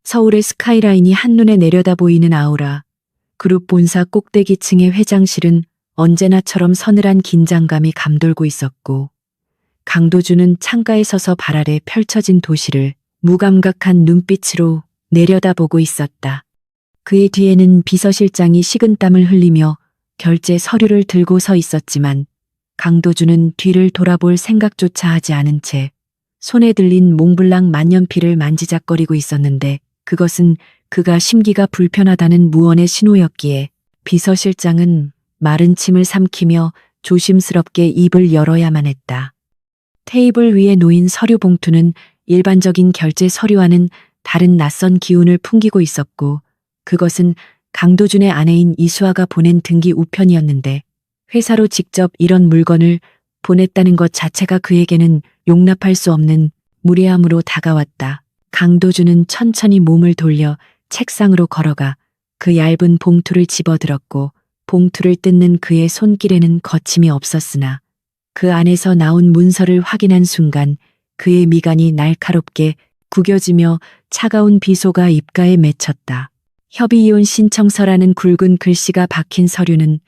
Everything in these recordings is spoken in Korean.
서울의 스카이라인이 한눈에 내려다 보이는 아우라. 그룹 본사 꼭대기층의 회장실은 언제나처럼 서늘한 긴장감이 감돌고 있었고, 강도준은 창가에 서서 발 아래 펼쳐진 도시를 무감각한 눈빛으로 내려다보고 있었다. 그의 뒤에는 비서실장이 식은땀을 흘리며 결제 서류를 들고 서 있었지만 강도준은 뒤를 돌아볼 생각조차 하지 않은 채 손에 들린 몽블랑 만년필을 만지작거리고 있었는데, 그것은 그가 심기가 불편하다는 무언의 신호였기에 비서실장은 마른 침을 삼키며 조심스럽게 입을 열어야만 했다. 테이블 위에 놓인 서류 봉투는 일반적인 결제 서류와는 다른 낯선 기운을 풍기고 있었고, 그것은 강도준의 아내인 이수아가 보낸 등기 우편이었는데, 회사로 직접 이런 물건을 보냈다는 것 자체가 그에게는 용납할 수 없는 무례함으로 다가왔다. 강도준은 천천히 몸을 돌려 책상으로 걸어가 그 얇은 봉투를 집어들었고, 봉투를 뜯는 그의 손길에는 거침이 없었으나 그 안에서 나온 문서를 확인한 순간 그의 미간이 날카롭게 구겨지며 차가운 비소가 입가에 맺혔다. 협의이혼 신청서라는 굵은 글씨가 박힌 서류는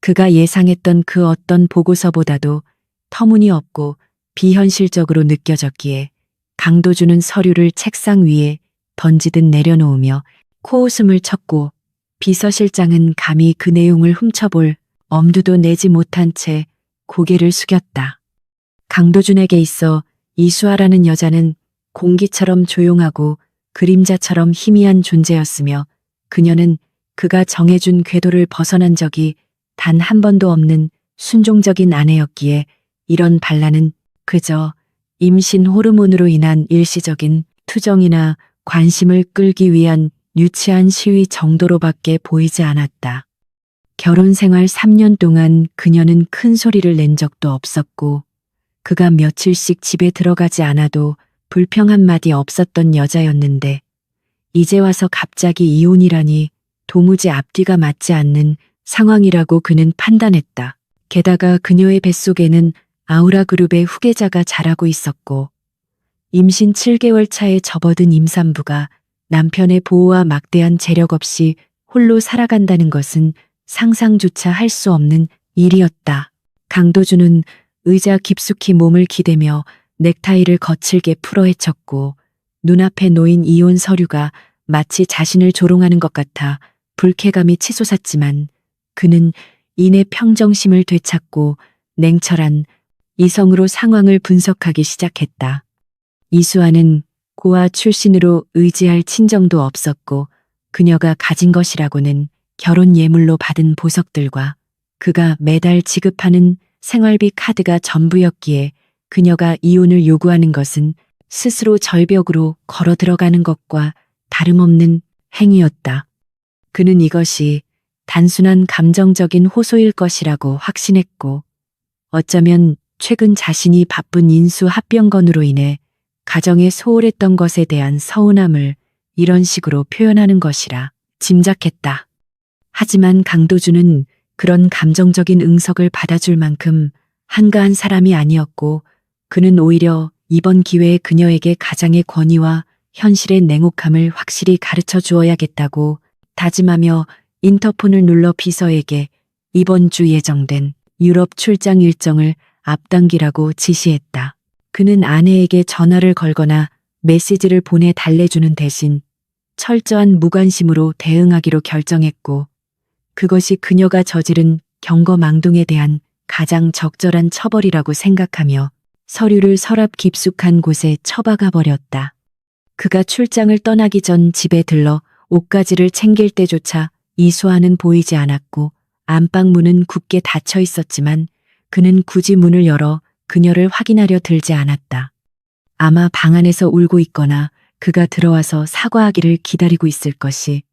그가 예상했던 그 어떤 보고서보다도 터무니없고 비현실적으로 느껴졌기에 강도준은 서류를 책상 위에 던지듯 내려놓으며 코웃음을 쳤고, 비서실장은 감히 그 내용을 훔쳐볼 엄두도 내지 못한 채 고개를 숙였다. 강도준에게 있어 이수아라는 여자는 공기처럼 조용하고 그림자처럼 희미한 존재였으며, 그녀는 그가 정해준 궤도를 벗어난 적이 단 한 번도 없는 순종적인 아내였기에 이런 반란은 그저 임신 호르몬으로 인한 일시적인 투정이나 관심을 끌기 위한 유치한 시위 정도로밖에 보이지 않았다. 결혼 생활 3년 동안 그녀는 큰 소리를 낸 적도 없었고, 그가 며칠씩 집에 들어가지 않아도 불평 한마디 없었던 여자였는데, 이제 와서 갑자기 이혼이라니 도무지 앞뒤가 맞지 않는 상황이라고 그는 판단했다. 게다가 그녀의 뱃속에는 아우라 그룹의 후계자가 자라고 있었고, 임신 7개월 차에 접어든 임산부가 남편의 보호와 막대한 재력 없이 홀로 살아간다는 것은 상상조차 할 수 없는 일이었다. 강도준은 의자 깊숙이 몸을 기대며 넥타이를 거칠게 풀어 헤쳤고, 눈앞에 놓인 이혼 서류가 마치 자신을 조롱하는 것 같아 불쾌감이 치솟았지만 그는 이내 평정심을 되찾고 냉철한 이성으로 상황을 분석하기 시작했다. 이수아는 고아 출신으로 의지할 친정도 없었고, 그녀가 가진 것이라고는 결혼 예물로 받은 보석들과 그가 매달 지급하는 생활비 카드가 전부였기에 그녀가 이혼을 요구하는 것은 스스로 절벽으로 걸어 들어가는 것과 다름없는 행위였다. 그는 이것이 단순한 감정적인 호소일 것이라고 확신했고, 어쩌면 최근 자신이 바쁜 인수 합병건으로 인해 가정에 소홀했던 것에 대한 서운함을 이런 식으로 표현하는 것이라 짐작했다. 하지만 강도준은 그런 감정적인 응석을 받아줄 만큼 한가한 사람이 아니었고, 그는 오히려 이번 기회에 그녀에게 가장의 권위와 현실의 냉혹함을 확실히 가르쳐 주어야겠다고 다짐하며 인터폰을 눌러 비서에게 이번 주 예정된 유럽 출장 일정을 앞당기라고 지시했다. 그는 아내에게 전화를 걸거나 메시지를 보내 달래주는 대신 철저한 무관심으로 대응하기로 결정했고, 그것이 그녀가 저지른 경거망동에 대한 가장 적절한 처벌이라고 생각하며 서류를 서랍 깊숙한 곳에 처박아 버렸다. 그가 출장을 떠나기 전 집에 들러 옷가지를 챙길 때조차 이수아는 보이지 않았고, 안방 문은 굳게 닫혀 있었지만 그는 굳이 문을 열어 그녀를 확인하려 들지 않았다. 아마 방 안에서 울고 있거나 그가 들어와서 사과하기를 기다리고 있을 것이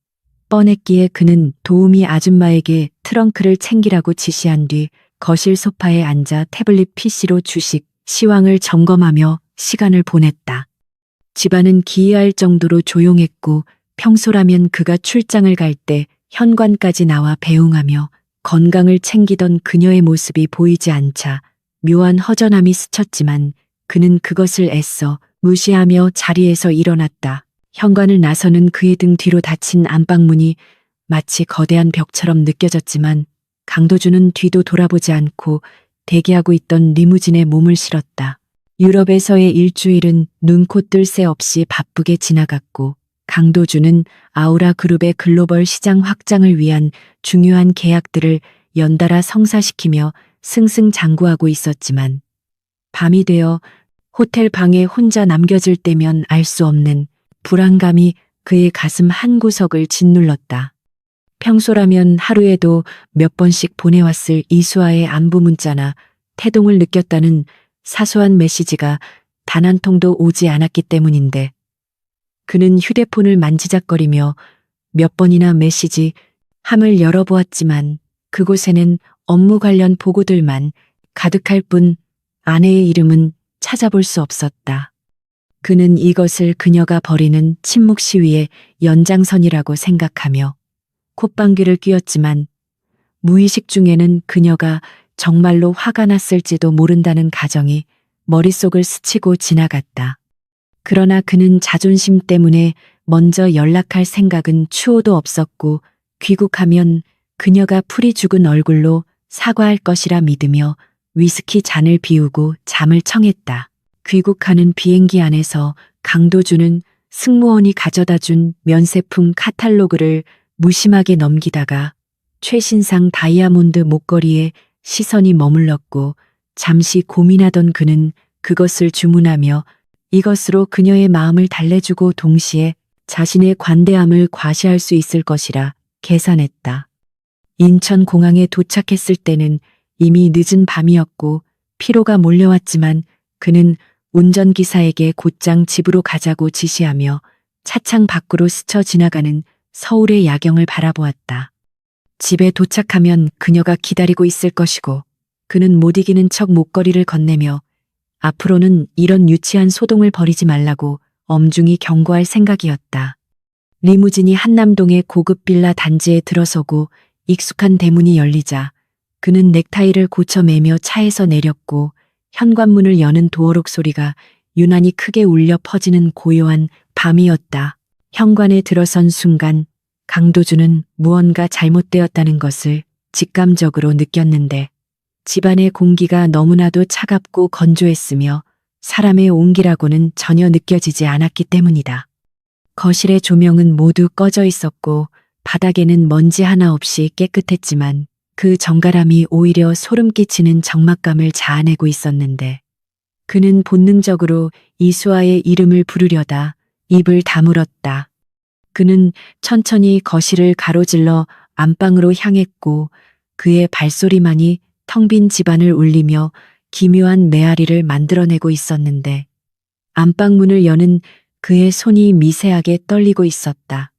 뻔했기에 그는 도우미 아줌마에게 트렁크를 챙기라고 지시한 뒤 거실 소파에 앉아 태블릿 PC로 주식, 시황을 점검하며 시간을 보냈다. 집안은 기이할 정도로 조용했고, 평소라면 그가 출장을 갈 때 현관까지 나와 배웅하며 건강을 챙기던 그녀의 모습이 보이지 않자 묘한 허전함이 스쳤지만 그는 그것을 애써 무시하며 자리에서 일어났다. 현관을 나서는 그의 등 뒤로 닫힌 안방문이 마치 거대한 벽처럼 느껴졌지만 강도준은 뒤도 돌아보지 않고 대기하고 있던 리무진에 몸을 실었다. 유럽에서의 일주일은 눈코 뜰 새 없이 바쁘게 지나갔고 강도준은 아우라 그룹의 글로벌 시장 확장을 위한 중요한 계약들을 연달아 성사시키며 승승장구하고 있었지만 밤이 되어 호텔 방에 혼자 남겨질 때면 알 수 없는 불안감이 그의 가슴 한구석을 짓눌렀다. 평소라면 하루에도 몇 번씩 보내왔을 이수아의 안부 문자나 태동을 느꼈다는 사소한 메시지가 단 한 통도 오지 않았기 때문인데 그는 휴대폰을 만지작거리며 몇 번이나 메시지 함을 열어보았지만 그곳에는 업무 관련 보고들만 가득할 뿐 아내의 이름은 찾아볼 수 없었다. 그는 이것을 그녀가 벌이는 침묵 시위의 연장선이라고 생각하며 콧방귀를 뀌었지만 무의식 중에는 그녀가 정말로 화가 났을지도 모른다는 가정이 머릿속을 스치고 지나갔다. 그러나 그는 자존심 때문에 먼저 연락할 생각은 추호도 없었고 귀국하면 그녀가 풀이 죽은 얼굴로 사과할 것이라 믿으며 위스키 잔을 비우고 잠을 청했다. 귀국하는 비행기 안에서 강도준은 승무원이 가져다 준 면세품 카탈로그를 무심하게 넘기다가 최신상 다이아몬드 목걸이에 시선이 머물렀고 잠시 고민하던 그는 그것을 주문하며 이것으로 그녀의 마음을 달래주고 동시에 자신의 관대함을 과시할 수 있을 것이라 계산했다. 인천공항에 도착했을 때는 이미 늦은 밤이었고 피로가 몰려왔지만 그는 운전기사에게 곧장 집으로 가자고 지시하며 차창 밖으로 스쳐 지나가는 서울의 야경을 바라보았다. 집에 도착하면 그녀가 기다리고 있을 것이고 그는 못 이기는 척 목걸이를 건네며 앞으로는 이런 유치한 소동을 벌이지 말라고 엄중히 경고할 생각이었다. 리무진이 한남동의 고급 빌라 단지에 들어서고 익숙한 대문이 열리자 그는 넥타이를 고쳐 매며 차에서 내렸고 현관문을 여는 도어록 소리가 유난히 크게 울려 퍼지는 고요한 밤이었다. 현관에 들어선 순간 강도준은 무언가 잘못되었다는 것을 직감적으로 느꼈는데 집안의 공기가 너무나도 차갑고 건조했으며 사람의 온기라고는 전혀 느껴지지 않았기 때문이다. 거실의 조명은 모두 꺼져 있었고 바닥에는 먼지 하나 없이 깨끗했지만 그 정갈함이 오히려 소름 끼치는 적막감을 자아내고 있었는데 그는 본능적으로 이수아의 이름을 부르려다 입을 다물었다. 그는 천천히 거실을 가로질러 안방으로 향했고 그의 발소리만이 텅 빈 집안을 울리며 기묘한 메아리를 만들어내고 있었는데 안방문을 여는 그의 손이 미세하게 떨리고 있었다.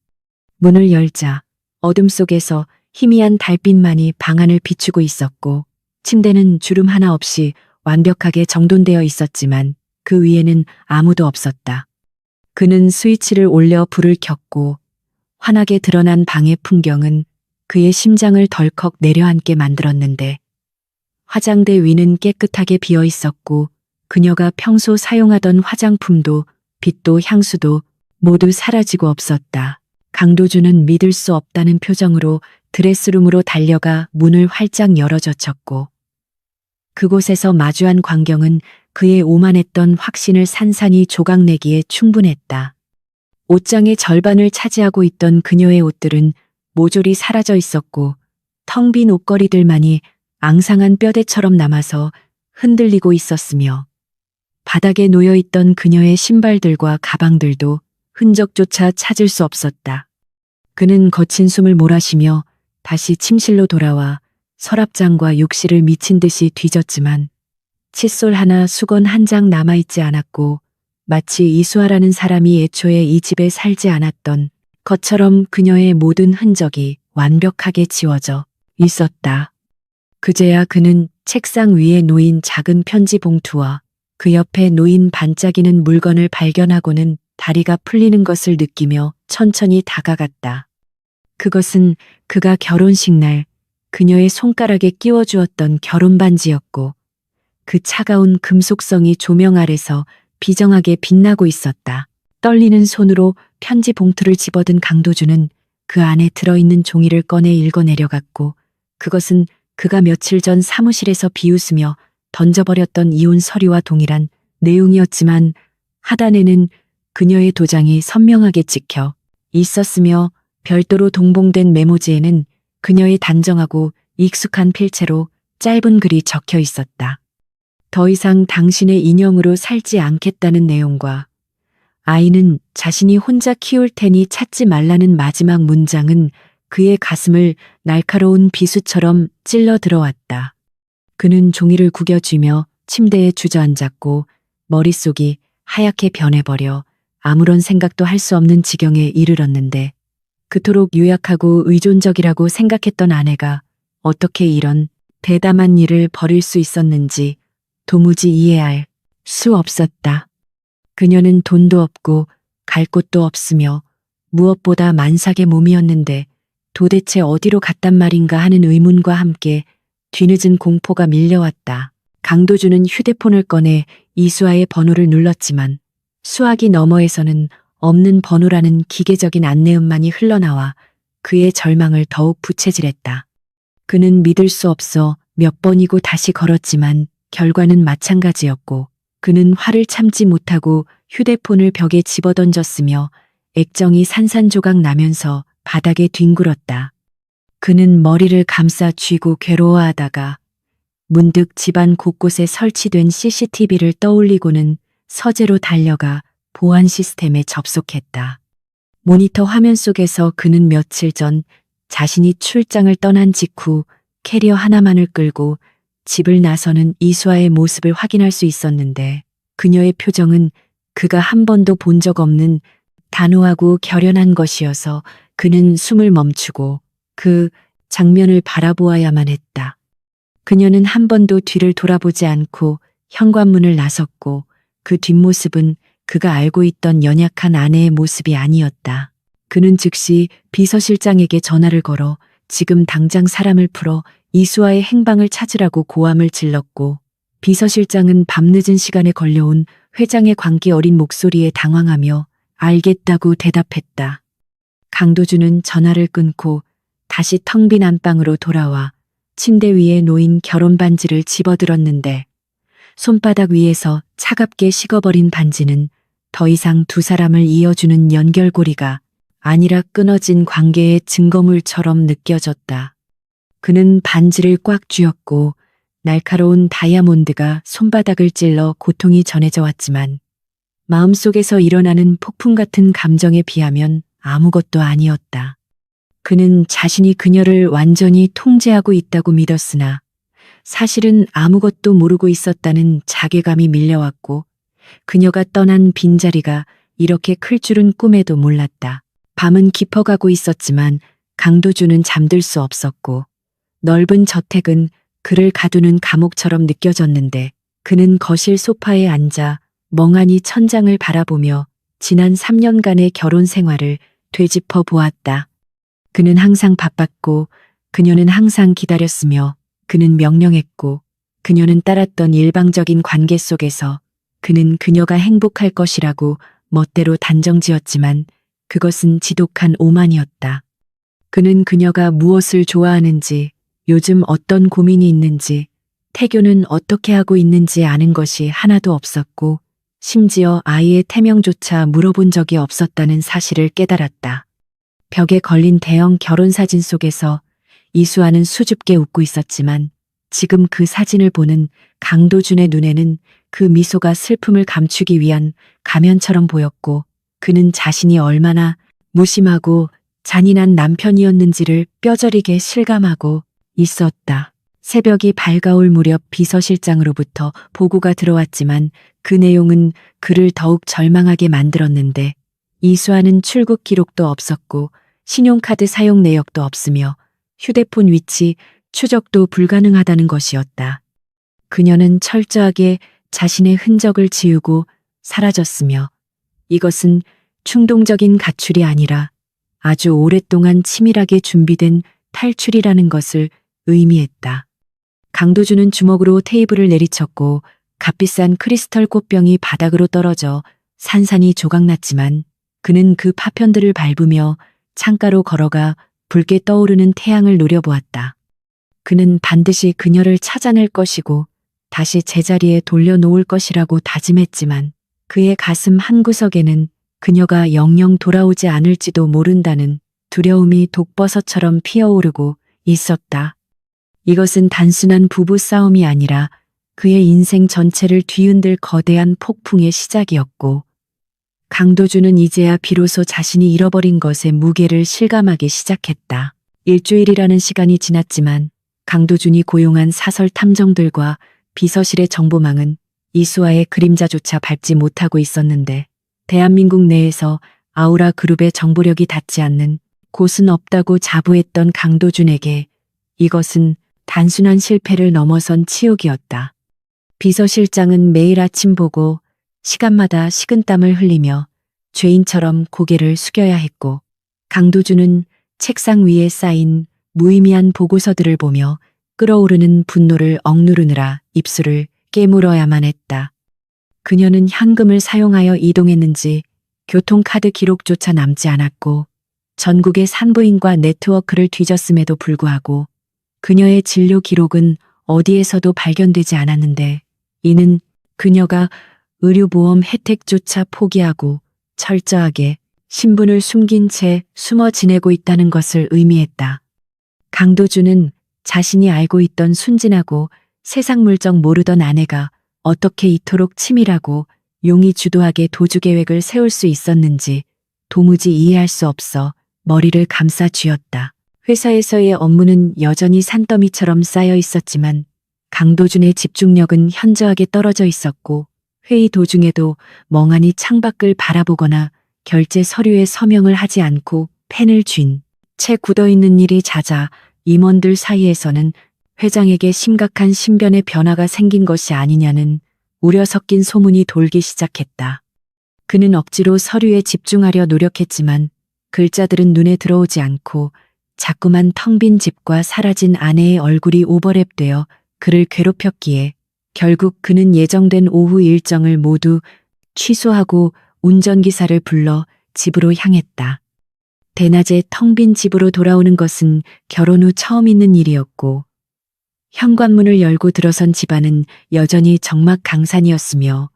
문을 열자 어둠 속에서 희미한 달빛만이 방안을 비추고 있었고 침대는 주름 하나 없이 완벽하게 정돈되어 있었지만 그 위에는 아무도 없었다. 그는 스위치를 올려 불을 켰고 환하게 드러난 방의 풍경은 그의 심장을 덜컥 내려앉게 만들었는데 화장대 위는 깨끗하게 비어 있었고 그녀가 평소 사용하던 화장품도 빛도 향수도 모두 사라지고 없었다. 강도준은 믿을 수 없다는 표정으로 드레스룸으로 달려가 문을 활짝 열어젖혔고 그곳에서 마주한 광경은 그의 오만했던 확신을 산산이 조각내기에 충분했다. 옷장의 절반을 차지하고 있던 그녀의 옷들은 모조리 사라져 있었고 텅 빈 옷걸이들만이 앙상한 뼈대처럼 남아서 흔들리고 있었으며 바닥에 놓여있던 그녀의 신발들과 가방들도 흔적조차 찾을 수 없었다. 그는 거친 숨을 몰아쉬며 다시 침실로 돌아와 서랍장과 욕실을 미친 듯이 뒤졌지만 칫솔 하나, 수건 한 장 남아있지 않았고 마치 이수아라는 사람이 애초에 이 집에 살지 않았던 것처럼 그녀의 모든 흔적이 완벽하게 지워져 있었다. 그제야 그는 책상 위에 놓인 작은 편지 봉투와 그 옆에 놓인 반짝이는 물건을 발견하고는 다리가 풀리는 것을 느끼며 천천히 다가갔다. 그것은 그가 결혼식 날 그녀의 손가락에 끼워주었던 결혼 반지였고 그 차가운 금속성이 조명 아래서 비정하게 빛나고 있었다. 떨리는 손으로 편지 봉투를 집어든 강도주는 그 안에 들어있는 종이를 꺼내 읽어내려갔고 그것은 그가 며칠 전 사무실에서 비웃으며 던져버렸던 이혼 서류와 동일한 내용이었지만 하단에는 그녀의 도장이 선명하게 찍혀 있었으며 별도로 동봉된 메모지에는 그녀의 단정하고 익숙한 필체로 짧은 글이 적혀 있었다. 더 이상 당신의 인형으로 살지 않겠다는 내용과 아이는 자신이 혼자 키울 테니 찾지 말라는 마지막 문장은 그의 가슴을 날카로운 비수처럼 찔러 들어왔다. 그는 종이를 구겨쥐며 침대에 주저앉았고 머릿속이 하얗게 변해버려 아무런 생각도 할 수 없는 지경에 이르렀는데 그토록 유약하고 의존적이라고 생각했던 아내가 어떻게 이런 대담한 일을 벌일 수 있었는지 도무지 이해할 수 없었다. 그녀는 돈도 없고 갈 곳도 없으며 무엇보다 만삭의 몸이었는데 도대체 어디로 갔단 말인가 하는 의문과 함께 뒤늦은 공포가 밀려왔다. 강도주는 휴대폰을 꺼내 이수아의 번호를 눌렀지만 수화기 너머에서는 없는 번호라는 기계적인 안내음만이 흘러나와 그의 절망을 더욱 부채질했다. 그는 믿을 수 없어 몇 번이고 다시 걸었지만 결과는 마찬가지였고 그는 화를 참지 못하고 휴대폰을 벽에 집어던졌으며 액정이 산산조각 나면서 바닥에 뒹굴었다. 그는 머리를 감싸 쥐고 괴로워하다가 문득 집안 곳곳에 설치된 CCTV를 떠올리고는 서재로 달려가 보안 시스템에 접속했다. 모니터 화면 속에서 그는 며칠 전 자신이 출장을 떠난 직후 캐리어 하나만을 끌고 집을 나서는 이수아의 모습을 확인할 수 있었는데 그녀의 표정은 그가 한 번도 본 적 없는 단호하고 결연한 것이어서 그는 숨을 멈추고 그 장면을 바라보아야만 했다. 그녀는 한 번도 뒤를 돌아보지 않고 현관문을 나섰고 그 뒷모습은 그가 알고 있던 연약한 아내의 모습이 아니었다. 그는 즉시 비서실장에게 전화를 걸어 지금 당장 사람을 풀어 이수아의 행방을 찾으라고 고함을 질렀고 비서실장은 밤늦은 시간에 걸려온 회장의 광기 어린 목소리에 당황하며 알겠다고 대답했다. 강도주는 전화를 끊고 다시 텅 빈 안방으로 돌아와 침대 위에 놓인 결혼 반지를 집어들었는데 손바닥 위에서 차갑게 식어버린 반지는 더 이상 두 사람을 이어주는 연결고리가 아니라 끊어진 관계의 증거물처럼 느껴졌다. 그는 반지를 꽉 쥐었고 날카로운 다이아몬드가 손바닥을 찔러 고통이 전해져 왔지만 마음속에서 일어나는 폭풍 같은 감정에 비하면 아무것도 아니었다. 그는 자신이 그녀를 완전히 통제하고 있다고 믿었으나 사실은 아무것도 모르고 있었다는 자괴감이 밀려왔고 그녀가 떠난 빈자리가 이렇게 클 줄은 꿈에도 몰랐다. 밤은 깊어가고 있었지만 강도주는 잠들 수 없었고 넓은 저택은 그를 가두는 감옥처럼 느껴졌는데 그는 거실 소파에 앉아 멍하니 천장을 바라보며 지난 3년간의 결혼 생활을 되짚어 보았다. 그는 항상 바빴고 그녀는 항상 기다렸으며 그는 명령했고 그녀는 따랐던 일방적인 관계 속에서 그는 그녀가 행복할 것이라고 멋대로 단정지었지만 그것은 지독한 오만이었다. 그는 그녀가 무엇을 좋아하는지, 요즘 어떤 고민이 있는지, 태교는 어떻게 하고 있는지 아는 것이 하나도 없었고 심지어 아이의 태명조차 물어본 적이 없었다는 사실을 깨달았다. 벽에 걸린 대형 결혼사진 속에서 이수아는 수줍게 웃고 있었지만 지금 그 사진을 보는 강도준의 눈에는 그 미소가 슬픔을 감추기 위한 가면처럼 보였고 그는 자신이 얼마나 무심하고 잔인한 남편이었는지를 뼈저리게 실감하고 있었다. 새벽이 밝아올 무렵 비서실장으로부터 보고가 들어왔지만 그 내용은 그를 더욱 절망하게 만들었는데 이수아는 출국 기록도 없었고 신용카드 사용 내역도 없으며 휴대폰 위치 추적도 불가능하다는 것이었다. 그녀는 철저하게 자신의 흔적을 지우고 사라졌으며 이것은 충동적인 가출이 아니라 아주 오랫동안 치밀하게 준비된 탈출이라는 것을 의미했다. 강도주는 주먹으로 테이블을 내리쳤고 값비싼 크리스털 꽃병이 바닥으로 떨어져 산산이 조각났지만 그는 그 파편들을 밟으며 창가로 걸어가 붉게 떠오르는 태양을 노려보았다. 그는 반드시 그녀를 찾아낼 것이고 다시 제자리에 돌려놓을 것이라고 다짐했지만 그의 가슴 한구석에는 그녀가 영영 돌아오지 않을지도 모른다는 두려움이 독버섯처럼 피어오르고 있었다. 이것은 단순한 부부 싸움이 아니라 그의 인생 전체를 뒤흔들 거대한 폭풍의 시작이었고, 강도준은 이제야 비로소 자신이 잃어버린 것의 무게를 실감하기 시작했다. 일주일이라는 시간이 지났지만 강도준이 고용한 사설 탐정들과 비서실의 정보망은 이수아의 그림자조차 밟지 못하고 있었는데, 대한민국 내에서 아우라 그룹의 정보력이 닿지 않는 곳은 없다고 자부했던 강도준에게 이것은 단순한 실패를 넘어선 치욕이었다. 비서실장은 매일 아침 보고 시간마다 식은땀을 흘리며 죄인처럼 고개를 숙여야 했고, 강도준은 책상 위에 쌓인 무의미한 보고서들을 보며 끓어오르는 분노를 억누르느라 입술을 깨물어야만 했다. 그녀는 현금을 사용하여 이동했는지 교통카드 기록조차 남지 않았고, 전국의 산부인과 네트워크를 뒤졌음에도 불구하고 그녀의 진료 기록은 어디에서도 발견되지 않았는데, 이는 그녀가 의료보험 혜택조차 포기하고 철저하게 신분을 숨긴 채 숨어 지내고 있다는 것을 의미했다. 강도준은 자신이 알고 있던 순진하고 세상 물정 모르던 아내가 어떻게 이토록 치밀하고 용의 주도하게 도주 계획을 세울 수 있었는지 도무지 이해할 수 없어 머리를 감싸 쥐었다. 회사에서의 업무는 여전히 산더미처럼 쌓여 있었지만 강도준의 집중력은 현저하게 떨어져 있었고, 회의 도중에도 멍하니 창밖을 바라보거나 결제 서류에 서명을 하지 않고 펜을 쥔 채 굳어있는 일이 잦아 임원들 사이에서는 회장에게 심각한 신변의 변화가 생긴 것이 아니냐는 우려 섞인 소문이 돌기 시작했다. 그는 억지로 서류에 집중하려 노력했지만 글자들은 눈에 들어오지 않고 자꾸만 텅 빈 집과 사라진 아내의 얼굴이 오버랩되어 그를 괴롭혔기에 결국 그는 예정된 오후 일정을 모두 취소하고 운전기사를 불러 집으로 향했다. 대낮에 텅 빈 집으로 돌아오는 것은 결혼 후 처음 있는 일이었고, 현관문을 열고 들어선 집안은 여전히 적막강산이었으며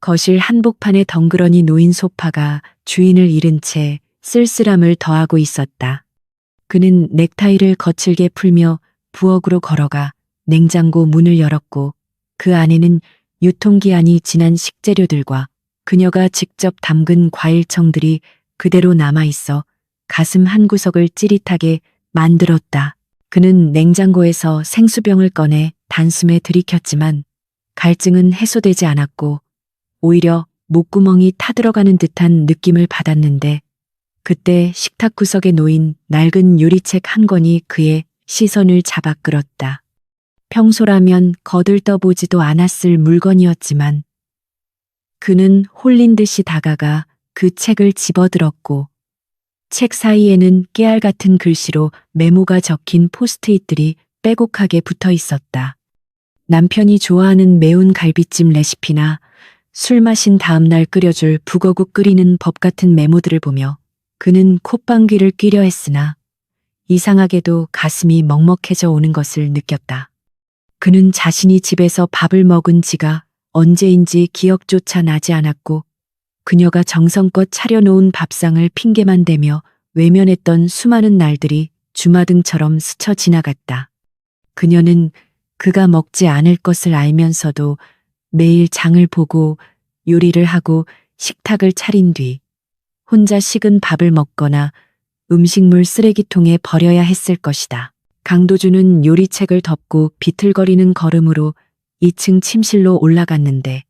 거실 한복판에 덩그러니 놓인 소파가 주인을 잃은 채 쓸쓸함을 더하고 있었다. 그는 넥타이를 거칠게 풀며 부엌으로 걸어가 냉장고 문을 열었고, 그 안에는 유통기한이 지난 식재료들과 그녀가 직접 담근 과일청들이 그대로 남아있어 가슴 한구석을 찌릿하게 만들었다. 그는 냉장고에서 생수병을 꺼내 단숨에 들이켰지만 갈증은 해소되지 않았고 오히려 목구멍이 타들어가는 듯한 느낌을 받았는데, 그때 식탁 구석에 놓인 낡은 요리책 한 권이 그의 시선을 잡아 끌었다. 평소라면 거들떠보지도 않았을 물건이었지만 그는 홀린 듯이 다가가 그 책을 집어들었고, 책 사이에는 깨알 같은 글씨로 메모가 적힌 포스트잇들이 빼곡하게 붙어 있었다. 남편이 좋아하는 매운 갈비찜 레시피나 술 마신 다음날 끓여줄 북어국 끓이는 법 같은 메모들을 보며 그는 콧방귀를 뀌려 했으나 이상하게도 가슴이 먹먹해져 오는 것을 느꼈다. 그는 자신이 집에서 밥을 먹은 지가 언제인지 기억조차 나지 않았고, 그녀가 정성껏 차려놓은 밥상을 핑계만 대며 외면했던 수많은 날들이 주마등처럼 스쳐 지나갔다. 그녀는 그가 먹지 않을 것을 알면서도 매일 장을 보고 요리를 하고 식탁을 차린 뒤 혼자 식은 밥을 먹거나 음식물 쓰레기통에 버려야 했을 것이다. 강도준은 요리책을 덮고 비틀거리는 걸음으로 2층 침실로 올라갔는데,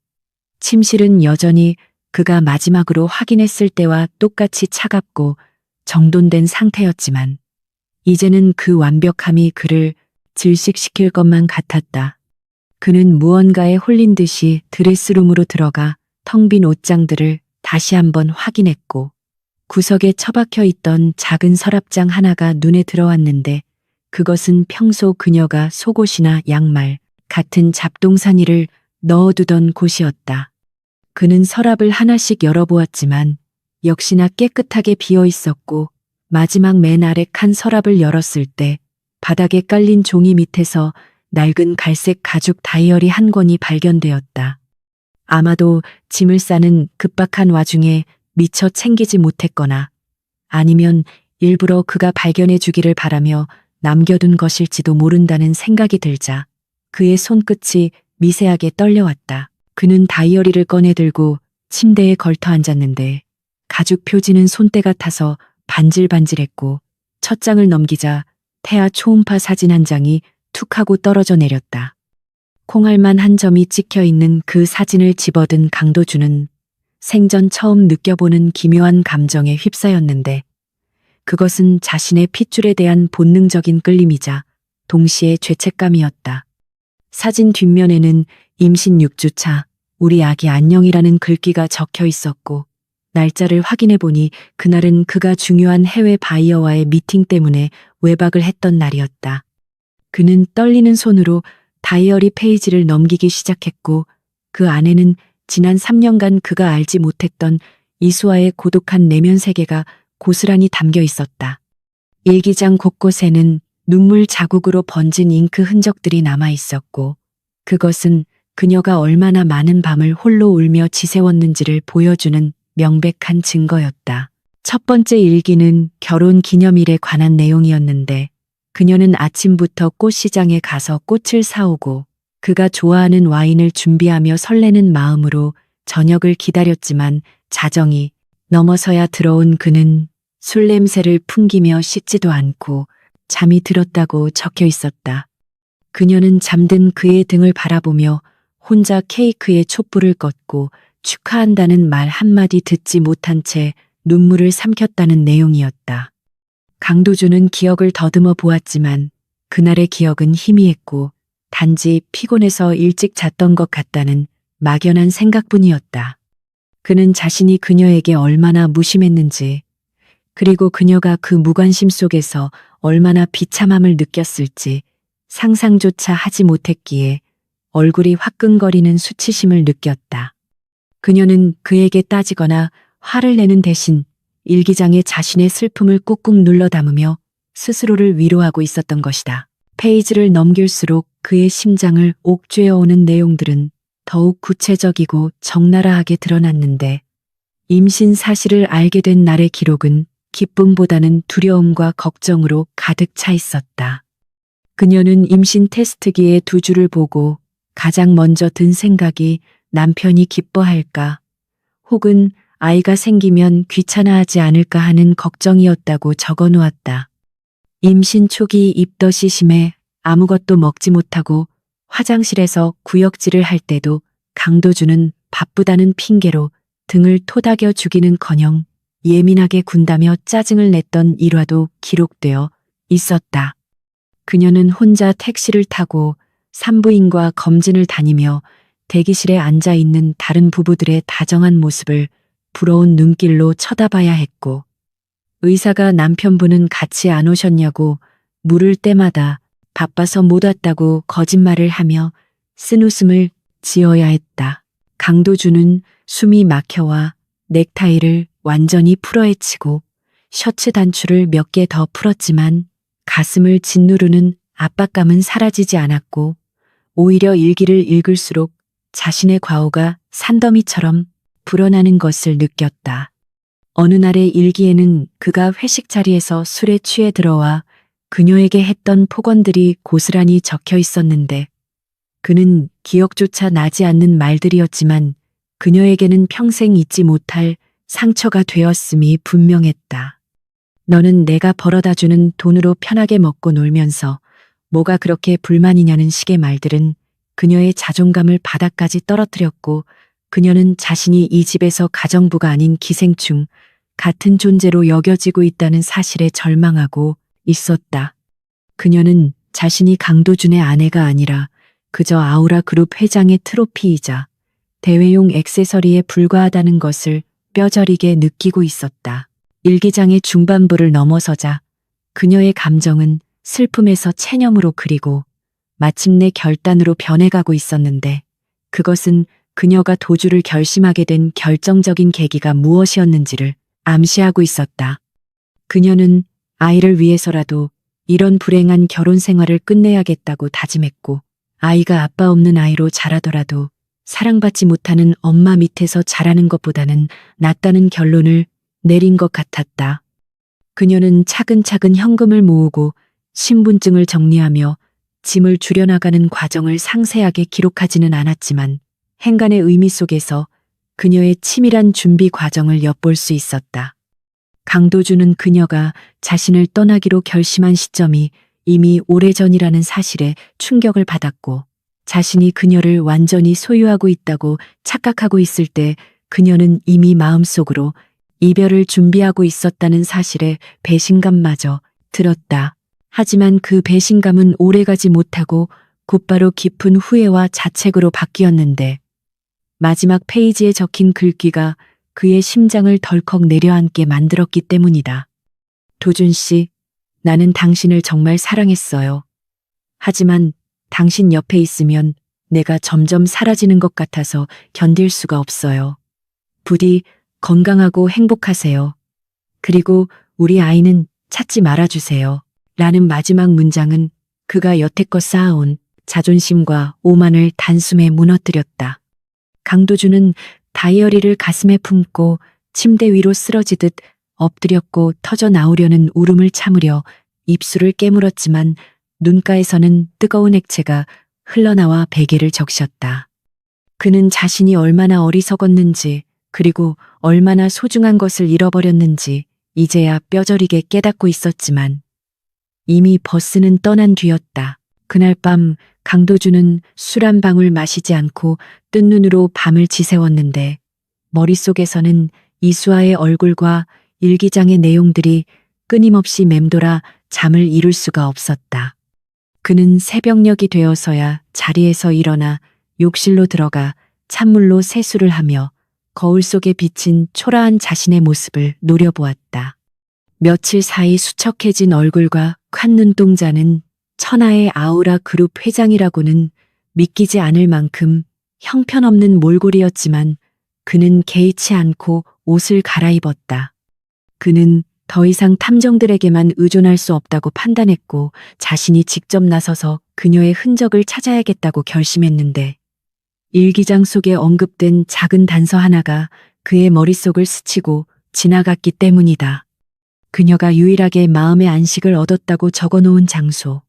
침실은 여전히 그가 마지막으로 확인했을 때와 똑같이 차갑고 정돈된 상태였지만 이제는 그 완벽함이 그를 질식시킬 것만 같았다. 그는 무언가에 홀린 듯이 드레스룸으로 들어가 텅 빈 옷장들을 다시 한번 확인했고, 구석에 처박혀 있던 작은 서랍장 하나가 눈에 들어왔는데 그것은 평소 그녀가 속옷이나 양말 같은 잡동사니를 넣어두던 곳이었다. 그는 서랍을 하나씩 열어보았지만 역시나 깨끗하게 비어 있었고 마지막 맨 아래 칸 서랍을 열었을 때 바닥에 깔린 종이 밑에서 낡은 갈색 가죽 다이어리 한 권이 발견되었다. 아마도 짐을 싸는 급박한 와중에 미처 챙기지 못했거나 아니면 일부러 그가 발견해 주기를 바라며 남겨둔 것일지도 모른다는 생각이 들자 그의 손끝이 미세하게 떨려왔다. 그는 다이어리를 꺼내 들고 침대에 걸터 앉았는데 가죽 표지는 손때가 타서 반질반질했고 첫 장을 넘기자 태아 초음파 사진 한 장이 툭 하고 떨어져 내렸다. 콩알만 한 점이 찍혀 있는 그 사진을 집어든 강도주는 생전 처음 느껴보는 기묘한 감정에 휩싸였는데 그것은 자신의 핏줄에 대한 본능적인 끌림이자 동시에 죄책감이었다. 사진 뒷면에는 임신 6주차 우리 아기 안녕이라는 글귀가 적혀 있었고 날짜를 확인해 보니 그날은 그가 중요한 해외 바이어와의 미팅 때문에 외박을 했던 날이었다. 그는 떨리는 손으로 다이어리 페이지를 넘기기 시작했고 그 안에는 지난 3년간 그가 알지 못했던 이수아의 고독한 내면 세계가 고스란히 담겨 있었다. 일기장 곳곳에는 눈물 자국으로 번진 잉크 흔적들이 남아 있었고 그것은 그녀가 얼마나 많은 밤을 홀로 울며 지새웠는지를 보여주는 명백한 증거였다. 첫 번째 일기는 결혼 기념일에 관한 내용이었는데 그녀는 아침부터 꽃시장에 가서 꽃을 사오고 그가 좋아하는 와인을 준비하며 설레는 마음으로 저녁을 기다렸지만 자정이 넘어서야 들어온 그는 술 냄새를 풍기며 씻지도 않고 잠이 들었다고 적혀 있었다. 그녀는 잠든 그의 등을 바라보며 혼자 케이크에 촛불을 껐고 축하한다는 말 한마디 듣지 못한 채 눈물을 삼켰다는 내용이었다. 강도주는 기억을 더듬어 보았지만 그날의 기억은 희미했고 단지 피곤해서 일찍 잤던 것 같다는 막연한 생각뿐이었다. 그는 자신이 그녀에게 얼마나 무심했는지 그리고 그녀가 그 무관심 속에서 얼마나 비참함을 느꼈을지 상상조차 하지 못했기에 얼굴이 화끈거리는 수치심을 느꼈다. 그녀는 그에게 따지거나 화를 내는 대신 일기장에 자신의 슬픔을 꾹꾹 눌러 담으며 스스로를 위로하고 있었던 것이다. 페이지를 넘길수록 그의 심장을 옥죄어오는 내용들은 더욱 구체적이고 적나라하게 드러났는데 임신 사실을 알게 된 날의 기록은 기쁨보다는 두려움과 걱정으로 가득 차 있었다. 그녀는 임신 테스트기의 두 줄을 보고 가장 먼저 든 생각이 남편이 기뻐할까 혹은 아이가 생기면 귀찮아하지 않을까 하는 걱정이었다고 적어 놓았다. 임신 초기 입덧이 심해 아무것도 먹지 못하고 화장실에서 구역질을 할 때도 강도주는 바쁘다는 핑계로 등을 토닥여 주기는커녕 예민하게 군다며 짜증을 냈던 일화도 기록되어 있었다. 그녀는 혼자 택시를 타고 산부인과 검진을 다니며 대기실에 앉아 있는 다른 부부들의 다정한 모습을 부러운 눈길로 쳐다봐야 했고 의사가 남편분은 같이 안 오셨냐고 물을 때마다 바빠서 못 왔다고 거짓말을 하며 쓴웃음을 지어야 했다. 강도주는 숨이 막혀와 넥타이를 완전히 풀어헤치고 셔츠 단추를 몇 개 더 풀었지만 가슴을 짓누르는 압박감은 사라지지 않았고 오히려 일기를 읽을수록 자신의 과오가 산더미처럼 불어나는 것을 느꼈다. 어느 날의 일기에는 그가 회식 자리에서 술에 취해 들어와 그녀에게 했던 폭언들이 고스란히 적혀 있었는데 그는 기억조차 나지 않는 말들이었지만 그녀에게는 평생 잊지 못할 상처가 되었음이 분명했다. 너는 내가 벌어다주는 돈으로 편하게 먹고 놀면서 뭐가 그렇게 불만이냐는 식의 말들은 그녀의 자존감을 바닥까지 떨어뜨렸고 그녀는 자신이 이 집에서 가정부가 아닌 기생충 같은 존재로 여겨지고 있다는 사실에 절망하고 있었다. 그녀는 자신이 강도준의 아내가 아니라 그저 아우라 그룹 회장의 트로피이자 대회용 액세서리에 불과하다는 것을 뼈저리게 느끼고 있었다. 일기장의 중반부를 넘어서자 그녀의 감정은 슬픔에서 체념으로 그리고 마침내 결단으로 변해가고 있었는데 그것은 그녀가 도주를 결심하게 된 결정적인 계기가 무엇이었는지를 암시하고 있었다. 그녀는 아이를 위해서라도 이런 불행한 결혼 생활을 끝내야겠다고 다짐했고, 아이가 아빠 없는 아이로 자라더라도 사랑받지 못하는 엄마 밑에서 자라는 것보다는 낫다는 결론을 내린 것 같았다. 그녀는 차근차근 현금을 모으고 신분증을 정리하며 짐을 줄여나가는 과정을 상세하게 기록하지는 않았지만 행간의 의미 속에서 그녀의 치밀한 준비 과정을 엿볼 수 있었다. 강도주는 그녀가 자신을 떠나기로 결심한 시점이 이미 오래전이라는 사실에 충격을 받았고, 자신이 그녀를 완전히 소유하고 있다고 착각하고 있을 때 그녀는 이미 마음속으로 이별을 준비하고 있었다는 사실에 배신감마저 들었다. 하지만 그 배신감은 오래가지 못하고 곧바로 깊은 후회와 자책으로 바뀌었는데, 마지막 페이지에 적힌 글귀가 그의 심장을 덜컥 내려앉게 만들었기 때문이다. 도준 씨, 나는 당신을 정말 사랑했어요. 하지만 당신 옆에 있으면 내가 점점 사라지는 것 같아서 견딜 수가 없어요. 부디 건강하고 행복하세요. 그리고 우리 아이는 찾지 말아주세요. 라는 마지막 문장은 그가 여태껏 쌓아온 자존심과 오만을 단숨에 무너뜨렸다. 강도주는 다이어리를 가슴에 품고 침대 위로 쓰러지듯 엎드렸고 터져 나오려는 울음을 참으려 입술을 깨물었지만 눈가에서는 뜨거운 액체가 흘러나와 베개를 적셨다. 그는 자신이 얼마나 어리석었는지, 그리고 얼마나 소중한 것을 잃어버렸는지 이제야 뼈저리게 깨닫고 있었지만 이미 버스는 떠난 뒤였다. 그날 밤 강도주는 술 한 방울 마시지 않고 뜬 눈으로 밤을 지새웠는데 머릿속에서는 이수아의 얼굴과 일기장의 내용들이 끊임없이 맴돌아 잠을 이룰 수가 없었다. 그는 새벽녘이 되어서야 자리에서 일어나 욕실로 들어가 찬물로 세수를 하며 거울 속에 비친 초라한 자신의 모습을 노려보았다. 며칠 사이 수척해진 얼굴과 큰 눈동자는 천하의 아우라 그룹 회장이라고는 믿기지 않을 만큼 형편없는 몰골이었지만 그는 개의치 않고 옷을 갈아입었다. 그는 더 이상 탐정들에게만 의존할 수 없다고 판단했고 자신이 직접 나서서 그녀의 흔적을 찾아야겠다고 결심했는데, 일기장 속에 언급된 작은 단서 하나가 그의 머릿속을 스치고 지나갔기 때문이다. 그녀가 유일하게 마음의 안식을 얻었다고 적어놓은 장소,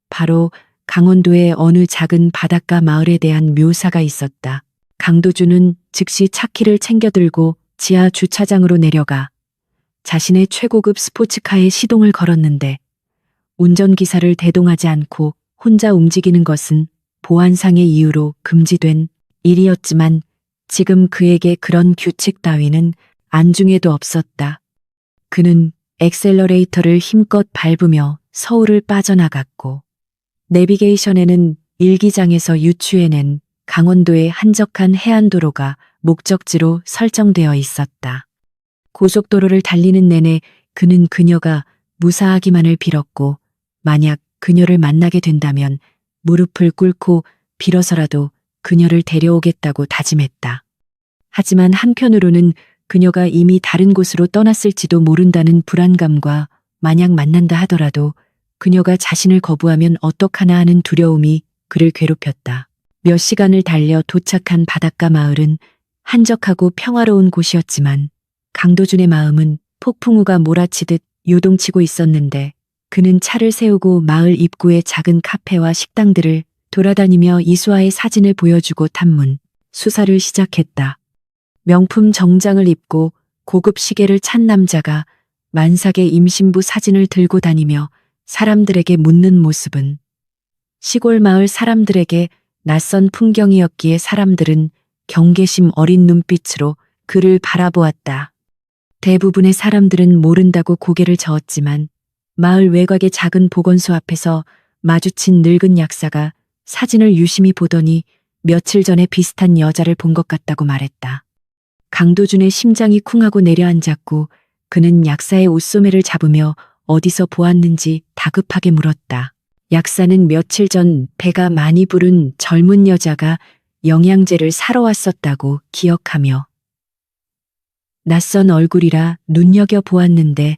바로 강원도의 어느 작은 바닷가 마을에 대한 묘사가 있었다. 강도주는 즉시 차키를 챙겨들고 지하 주차장으로 내려가 자신의 최고급 스포츠카에 시동을 걸었는데, 운전기사를 대동하지 않고 혼자 움직이는 것은 보안상의 이유로 금지된 일이었지만 지금 그에게 그런 규칙 따위는 안중에도 없었다. 그는 엑셀러레이터를 힘껏 밟으며 서울을 빠져나갔고, 내비게이션에는 일기장에서 유추해낸 강원도의 한적한 해안도로가 목적지로 설정되어 있었다. 고속도로를 달리는 내내 그는 그녀가 무사하기만을 빌었고, 만약 그녀를 만나게 된다면 무릎을 꿇고 빌어서라도 그녀를 데려오겠다고 다짐했다. 하지만 한편으로는 그녀가 이미 다른 곳으로 떠났을지도 모른다는 불안감과 만약 만난다 하더라도 그녀가 자신을 거부하면 어떡하나 하는 두려움이 그를 괴롭혔다. 몇 시간을 달려 도착한 바닷가 마을은 한적하고 평화로운 곳이었지만 강도준의 마음은 폭풍우가 몰아치듯 요동치고 있었는데, 그는 차를 세우고 마을 입구의 작은 카페와 식당들을 돌아다니며 이수아의 사진을 보여주고 탐문, 수사를 시작했다. 명품 정장을 입고 고급 시계를 찬 남자가 만삭의 임신부 사진을 들고 다니며 사람들에게 묻는 모습은 시골 마을 사람들에게 낯선 풍경이었기에 사람들은 경계심 어린 눈빛으로 그를 바라보았다. 대부분의 사람들은 모른다고 고개를 저었지만 마을 외곽의 작은 보건소 앞에서 마주친 늙은 약사가 사진을 유심히 보더니 며칠 전에 비슷한 여자를 본 것 같다고 말했다. 강도준의 심장이 쿵하고 내려앉았고 그는 약사의 옷소매를 잡으며 어디서 보았는지 다급하게 물었다. 약사는 며칠 전 배가 많이 부른 젊은 여자가 영양제를 사러 왔었다고 기억하며 낯선 얼굴이라 눈여겨보았는데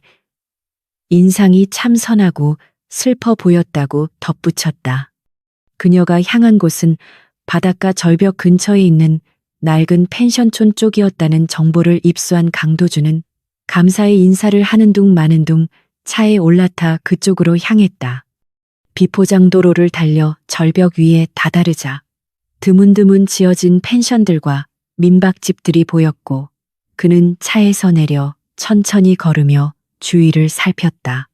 인상이 참 선하고 슬퍼 보였다고 덧붙였다. 그녀가 향한 곳은 바닷가 절벽 근처에 있는 낡은 펜션촌 쪽이었다는 정보를 입수한 강도주는 감사의 인사를 하는 둥 마는 둥 차에 올라타 그쪽으로 향했다. 비포장도로를 달려 절벽 위에 다다르자 드문드문 지어진 펜션들과 민박집들이 보였고 그는 차에서 내려 천천히 걸으며 주위를 살폈다.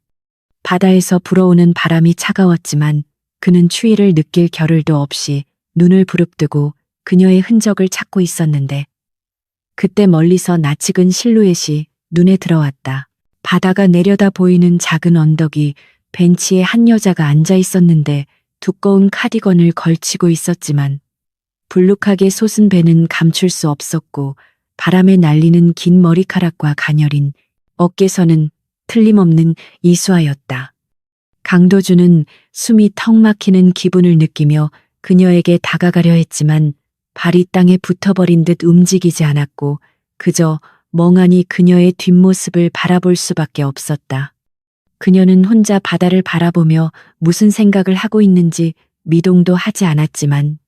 바다에서 불어오는 바람이 차가웠지만 그는 추위를 느낄 겨를도 없이 눈을 부릅뜨고 그녀의 흔적을 찾고 있었는데 그때 멀리서 낯익은 실루엣이 눈에 들어왔다. 바다가 내려다 보이는 작은 언덕이 벤치에 한 여자가 앉아 있었는데 두꺼운 카디건을 걸치고 있었지만 불룩하게 솟은 배는 감출 수 없었고 바람에 날리는 긴 머리카락과 가녀린 어깨선은 틀림없는 이수아였다. 강도주는 숨이 턱 막히는 기분을 느끼며 그녀에게 다가가려 했지만 발이 땅에 붙어버린 듯 움직이지 않았고 그저 멍하니 그녀의 뒷모습을 바라볼 수밖에 없었다. 그녀는 혼자 바다를 바라보며 무슨 생각을 하고 있는지 미동도 하지 않았지만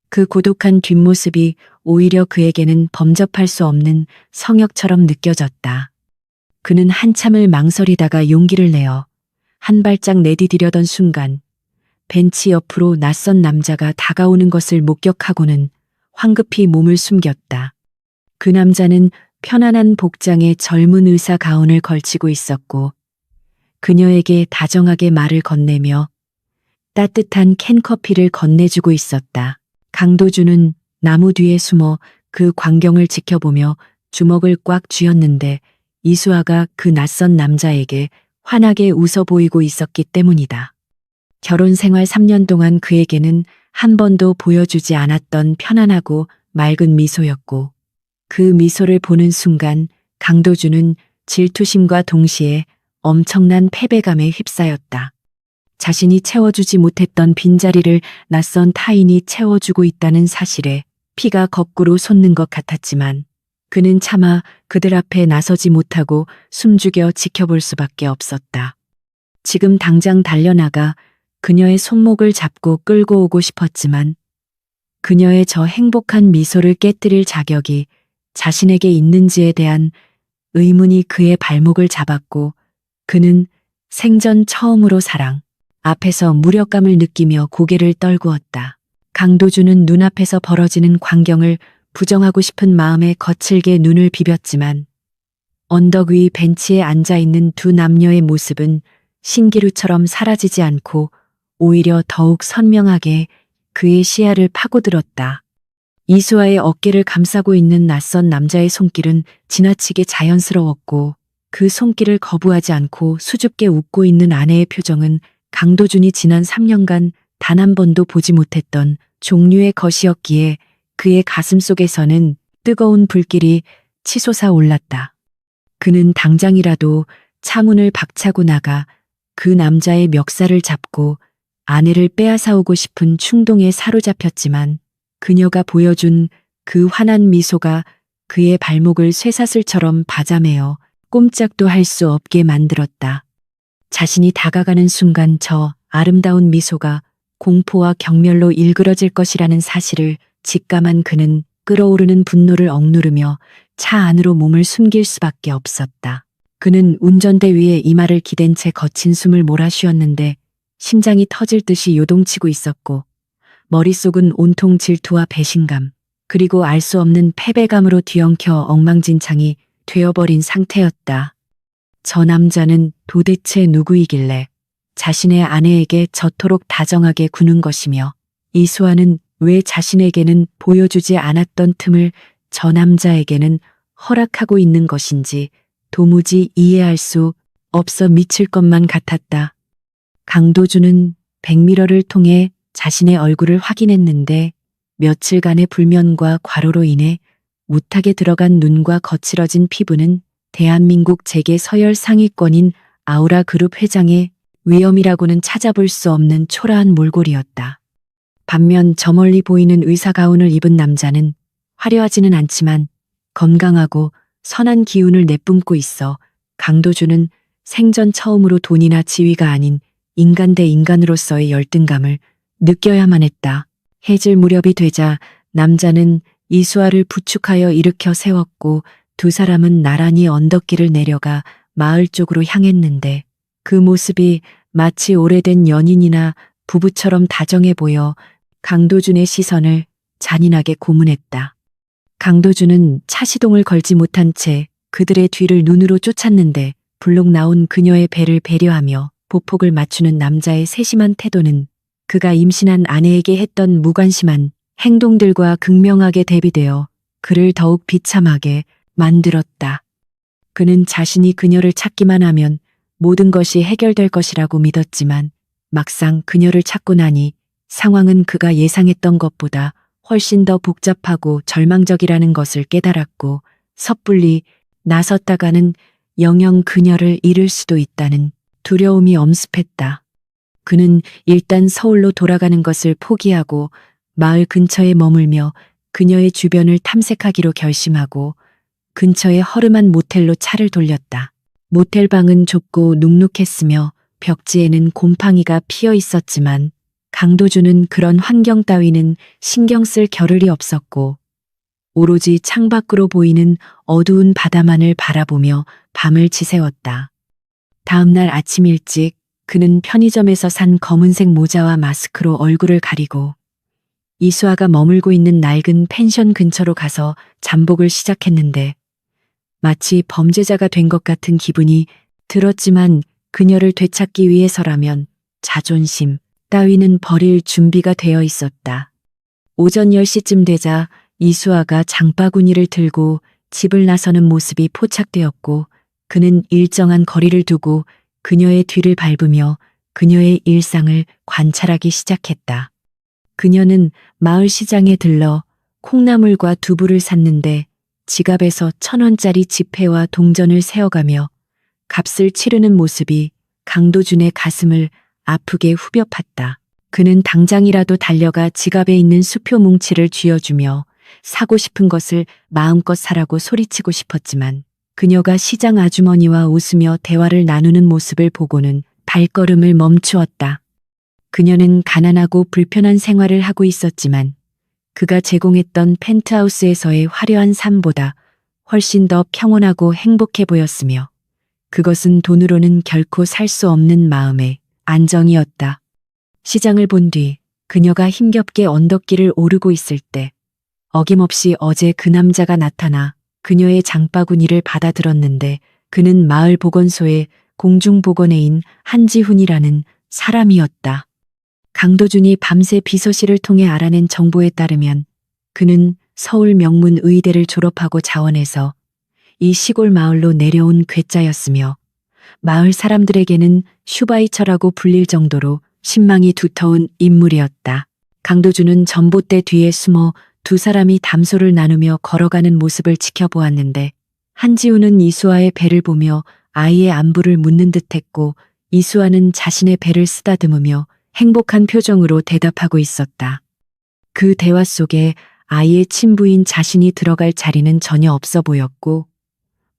그 고독한 뒷모습이 오히려 그에게는 범접할 수 없는 성역처럼 느껴졌다. 그는 한참을 망설이다가 용기를 내어 한 발짝 내디디려던 순간 벤치 옆으로 낯선 남자가 다가오는 것을 목격하고는 황급히 몸을 숨겼다. 그 남자는 편안한 복장의 젊은 의사 가운을 걸치고 있었고 그녀에게 다정하게 말을 건네며 따뜻한 캔커피를 건네주고 있었다. 강도주는 나무 뒤에 숨어 그 광경을 지켜보며 주먹을 꽉 쥐었는데 이수아가 그 낯선 남자에게 환하게 웃어 보이고 있었기 때문이다. 결혼 생활 3년 동안 그에게는 한 번도 보여주지 않았던 편안하고 맑은 미소였고 그 미소를 보는 순간 강도주는 질투심과 동시에 엄청난 패배감에 휩싸였다. 자신이 채워주지 못했던 빈자리를 낯선 타인이 채워주고 있다는 사실에 피가 거꾸로 솟는 것 같았지만 그는 차마 그들 앞에 나서지 못하고 숨죽여 지켜볼 수밖에 없었다. 지금 당장 달려나가 그녀의 손목을 잡고 끌고 오고 싶었지만 그녀의 저 행복한 미소를 깨뜨릴 자격이 자신에게 있는지에 대한 의문이 그의 발목을 잡았고 그는 생전 처음으로 사랑 앞에서 무력감을 느끼며 고개를 떨구었다. 강도주는 눈앞에서 벌어지는 광경을 부정하고 싶은 마음에 거칠게 눈을 비볐지만 언덕 위 벤치에 앉아있는 두 남녀의 모습은 신기루처럼 사라지지 않고 오히려 더욱 선명하게 그의 시야를 파고들었다. 이수아의 어깨를 감싸고 있는 낯선 남자의 손길은 지나치게 자연스러웠고 그 손길을 거부하지 않고 수줍게 웃고 있는 아내의 표정은 강도준이 지난 3년간 단 한 번도 보지 못했던 종류의 것이었기에 그의 가슴 속에서는 뜨거운 불길이 치솟아 올랐다. 그는 당장이라도 차문을 박차고 나가 그 남자의 멱살을 잡고 아내를 빼앗아오고 싶은 충동에 사로잡혔지만 그녀가 보여준 그 환한 미소가 그의 발목을 쇠사슬처럼 바자매어 꼼짝도 할 수 없게 만들었다. 자신이 다가가는 순간 저 아름다운 미소가 공포와 경멸로 일그러질 것이라는 사실을 직감한 그는 끓어오르는 분노를 억누르며 차 안으로 몸을 숨길 수밖에 없었다. 그는 운전대 위에 이마를 기댄 채 거친 숨을 몰아쉬었는데 심장이 터질 듯이 요동치고 있었고 머릿속은 온통 질투와 배신감 그리고 알 수 없는 패배감으로 뒤엉켜 엉망진창이 되어버린 상태였다. 저 남자는 도대체 누구이길래 자신의 아내에게 저토록 다정하게 구는 것이며 이수아는 왜 자신에게는 보여주지 않았던 틈을 저 남자에게는 허락하고 있는 것인지 도무지 이해할 수 없어 미칠 것만 같았다. 강도주는 백미러를 통해 자신의 얼굴을 확인했는데 며칠간의 불면과 과로로 인해 무탁에 들어간 눈과 거칠어진 피부는 대한민국 재계 서열 상위권인 아우라 그룹 회장의 위엄이라고는 찾아볼 수 없는 초라한 몰골이었다. 반면 저 멀리 보이는 의사 가운을 입은 남자는 화려하지는 않지만 건강하고 선한 기운을 내뿜고 있어 강도주는 생전 처음으로 돈이나 지위가 아닌 인간 대 인간으로서의 열등감을 느껴야만 했다. 해질 무렵이 되자 남자는 이수아를 부축하여 일으켜 세웠고 두 사람은 나란히 언덕길을 내려가 마을 쪽으로 향했는데 그 모습이 마치 오래된 연인이나 부부처럼 다정해 보여 강도준의 시선을 잔인하게 고문했다. 강도준은 차시동을 걸지 못한 채 그들의 뒤를 눈으로 쫓았는데 불록 나온 그녀의 배를 배려하며 보폭을 맞추는 남자의 세심한 태도는 그가 임신한 아내에게 했던 무관심한 행동들과 극명하게 대비되어 그를 더욱 비참하게 만들었다. 그는 자신이 그녀를 찾기만 하면 모든 것이 해결될 것이라고 믿었지만 막상 그녀를 찾고 나니 상황은 그가 예상했던 것보다 훨씬 더 복잡하고 절망적이라는 것을 깨달았고 섣불리 나섰다가는 영영 그녀를 잃을 수도 있다는 두려움이 엄습했다. 그는 일단 서울로 돌아가는 것을 포기하고 마을 근처에 머물며 그녀의 주변을 탐색하기로 결심하고 근처의 허름한 모텔로 차를 돌렸다. 모텔 방은 좁고 눅눅했으며 벽지에는 곰팡이가 피어 있었지만 강도주는 그런 환경 따위는 신경 쓸 겨를이 없었고 오로지 창밖으로 보이는 어두운 바다만을 바라보며 밤을 지새웠다. 다음 날 아침 일찍 그는 편의점에서 산 검은색 모자와 마스크로 얼굴을 가리고 이수아가 머물고 있는 낡은 펜션 근처로 가서 잠복을 시작했는데 마치 범죄자가 된 것 같은 기분이 들었지만 그녀를 되찾기 위해서라면 자존심 따위는 버릴 준비가 되어 있었다. 오전 10시쯤 되자 이수아가 장바구니를 들고 집을 나서는 모습이 포착되었고 그는 일정한 거리를 두고 그녀의 뒤를 밟으며 그녀의 일상을 관찰하기 시작했다. 그녀는 마을 시장에 들러 콩나물과 두부를 샀는데 지갑에서 1,000원짜리 지폐와 동전을 세어가며 값을 치르는 모습이 강도준의 가슴을 아프게 후벼 팠다. 그는 당장이라도 달려가 지갑에 있는 수표 뭉치를 쥐어주며 사고 싶은 것을 마음껏 사라고 소리치고 싶었지만 그녀가 시장 아주머니와 웃으며 대화를 나누는 모습을 보고는 발걸음을 멈추었다. 그녀는 가난하고 불편한 생활을 하고 있었지만 그가 제공했던 펜트하우스에서의 화려한 삶보다 훨씬 더 평온하고 행복해 보였으며 그것은 돈으로는 결코 살 수 없는 마음의 안정이었다. 시장을 본 뒤 그녀가 힘겹게 언덕길을 오르고 있을 때 어김없이 어제 그 남자가 나타나 그녀의 장바구니를 받아들었는데 그는 마을 보건소의 공중보건애인 한지훈이라는 사람이었다. 강도준이 밤새 비서실을 통해 알아낸 정보에 따르면 그는 서울 명문 의대를 졸업하고 자원해서 이 시골 마을로 내려온 괴짜였으며 마을 사람들에게는 슈바이처라고 불릴 정도로 신망이 두터운 인물이었다. 강도준은 전봇대 뒤에 숨어 두 사람이 담소를 나누며 걸어가는 모습을 지켜보았는데 한지우는 이수아의 배를 보며 아이의 안부를 묻는 듯했고 이수아는 자신의 배를 쓰다듬으며 행복한 표정으로 대답하고 있었다. 그 대화 속에 아이의 친부인 자신이 들어갈 자리는 전혀 없어 보였고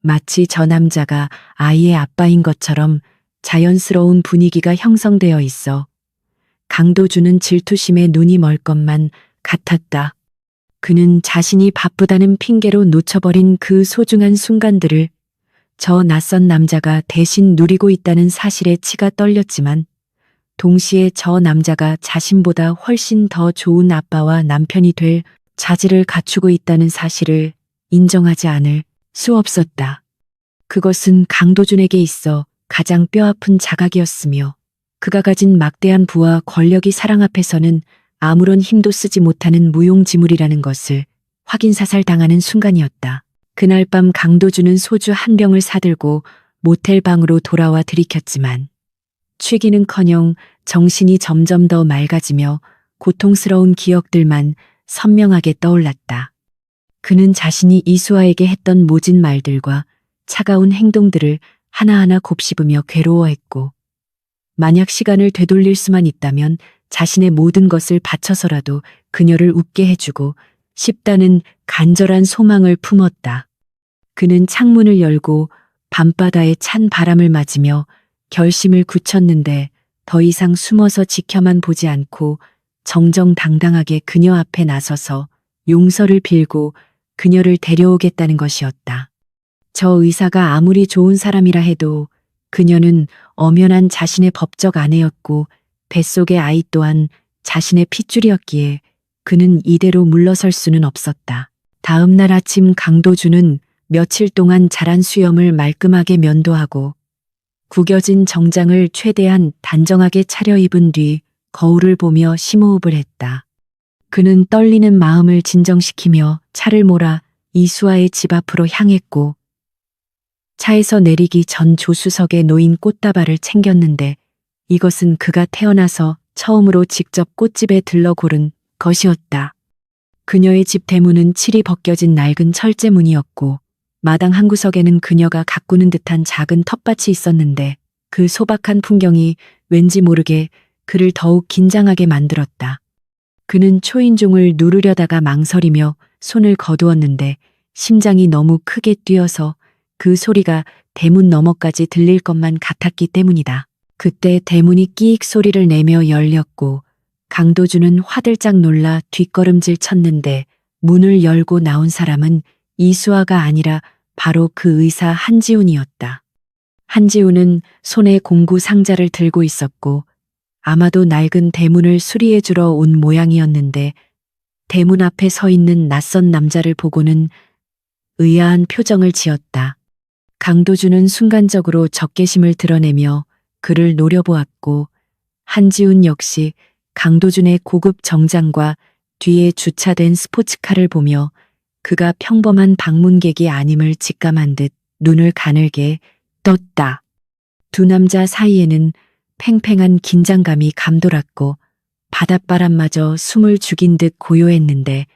마치 저 남자가 아이의 아빠인 것처럼 자연스러운 분위기가 형성되어 있어 강도준은 질투심에 눈이 멀 것만 같았다. 그는 자신이 바쁘다는 핑계로 놓쳐버린 그 소중한 순간들을 저 낯선 남자가 대신 누리고 있다는 사실에 치가 떨렸지만 동시에 저 남자가 자신보다 훨씬 더 좋은 아빠와 남편이 될 자질을 갖추고 있다는 사실을 인정하지 않을 수 없었다. 그것은 강도준에게 있어 가장 뼈아픈 자각이었으며 그가 가진 막대한 부와 권력이 사랑 앞에서는 아무런 힘도 쓰지 못하는 무용지물이라는 것을 확인사살 당하는 순간이었다. 그날 밤 강도준은 소주 한 병을 사들고 모텔 방으로 돌아와 들이켰지만 취기는커녕 정신이 점점 더 맑아지며 고통스러운 기억들만 선명하게 떠올랐다. 그는 자신이 이수아에게 했던 모진 말들과 차가운 행동들을 하나하나 곱씹으며 괴로워했고 만약 시간을 되돌릴 수만 있다면 자신의 모든 것을 바쳐서라도 그녀를 웃게 해주고 싶다는 간절한 소망을 품었다. 그는 창문을 열고 밤바다의 찬 바람을 맞으며 결심을 굳혔는데 더 이상 숨어서 지켜만 보지 않고 정정당당하게 그녀 앞에 나서서 용서를 빌고 그녀를 데려오겠다는 것이었다. 저 의사가 아무리 좋은 사람이라 해도 그녀는 엄연한 자신의 법적 아내였고 뱃속의 아이 또한 자신의 핏줄이었기에 그는 이대로 물러설 수는 없었다. 다음 날 아침 강도주는 며칠 동안 자란 수염을 말끔하게 면도하고 구겨진 정장을 최대한 단정하게 차려입은 뒤 거울을 보며 심호흡을 했다. 그는 떨리는 마음을 진정시키며 차를 몰아 이수아의 집 앞으로 향했고 차에서 내리기 전 조수석에 놓인 꽃다발을 챙겼는데 이것은 그가 태어나서 처음으로 직접 꽃집에 들러 고른 것이었다. 그녀의 집 대문은 칠이 벗겨진 낡은 철제문이었고 마당 한 구석에는 그녀가 가꾸는 듯한 작은 텃밭이 있었는데 그 소박한 풍경이 왠지 모르게 그를 더욱 긴장하게 만들었다. 그는 초인종을 누르려다가 망설이며 손을 거두었는데 심장이 너무 크게 뛰어서 그 소리가 대문 너머까지 들릴 것만 같았기 때문이다. 그때 대문이 끼익 소리를 내며 열렸고 강도주는 화들짝 놀라 뒷걸음질 쳤는데 문을 열고 나온 사람은 이수아가 아니라 바로 그 의사 한지훈이었다. 한지훈은 손에 공구 상자를 들고 있었고 아마도 낡은 대문을 수리해 주러 온 모양이었는데 대문 앞에 서 있는 낯선 남자를 보고는 의아한 표정을 지었다. 강도주는 순간적으로 적개심을 드러내며 그를 노려보았고 한지훈 역시 강도준의 고급 정장과 뒤에 주차된 스포츠카를 보며 그가 평범한 방문객이 아님을 직감한 듯 눈을 가늘게 떴다. 두 남자 사이에는 팽팽한 긴장감이 감돌았고 바닷바람마저 숨을 죽인 듯 고요했는데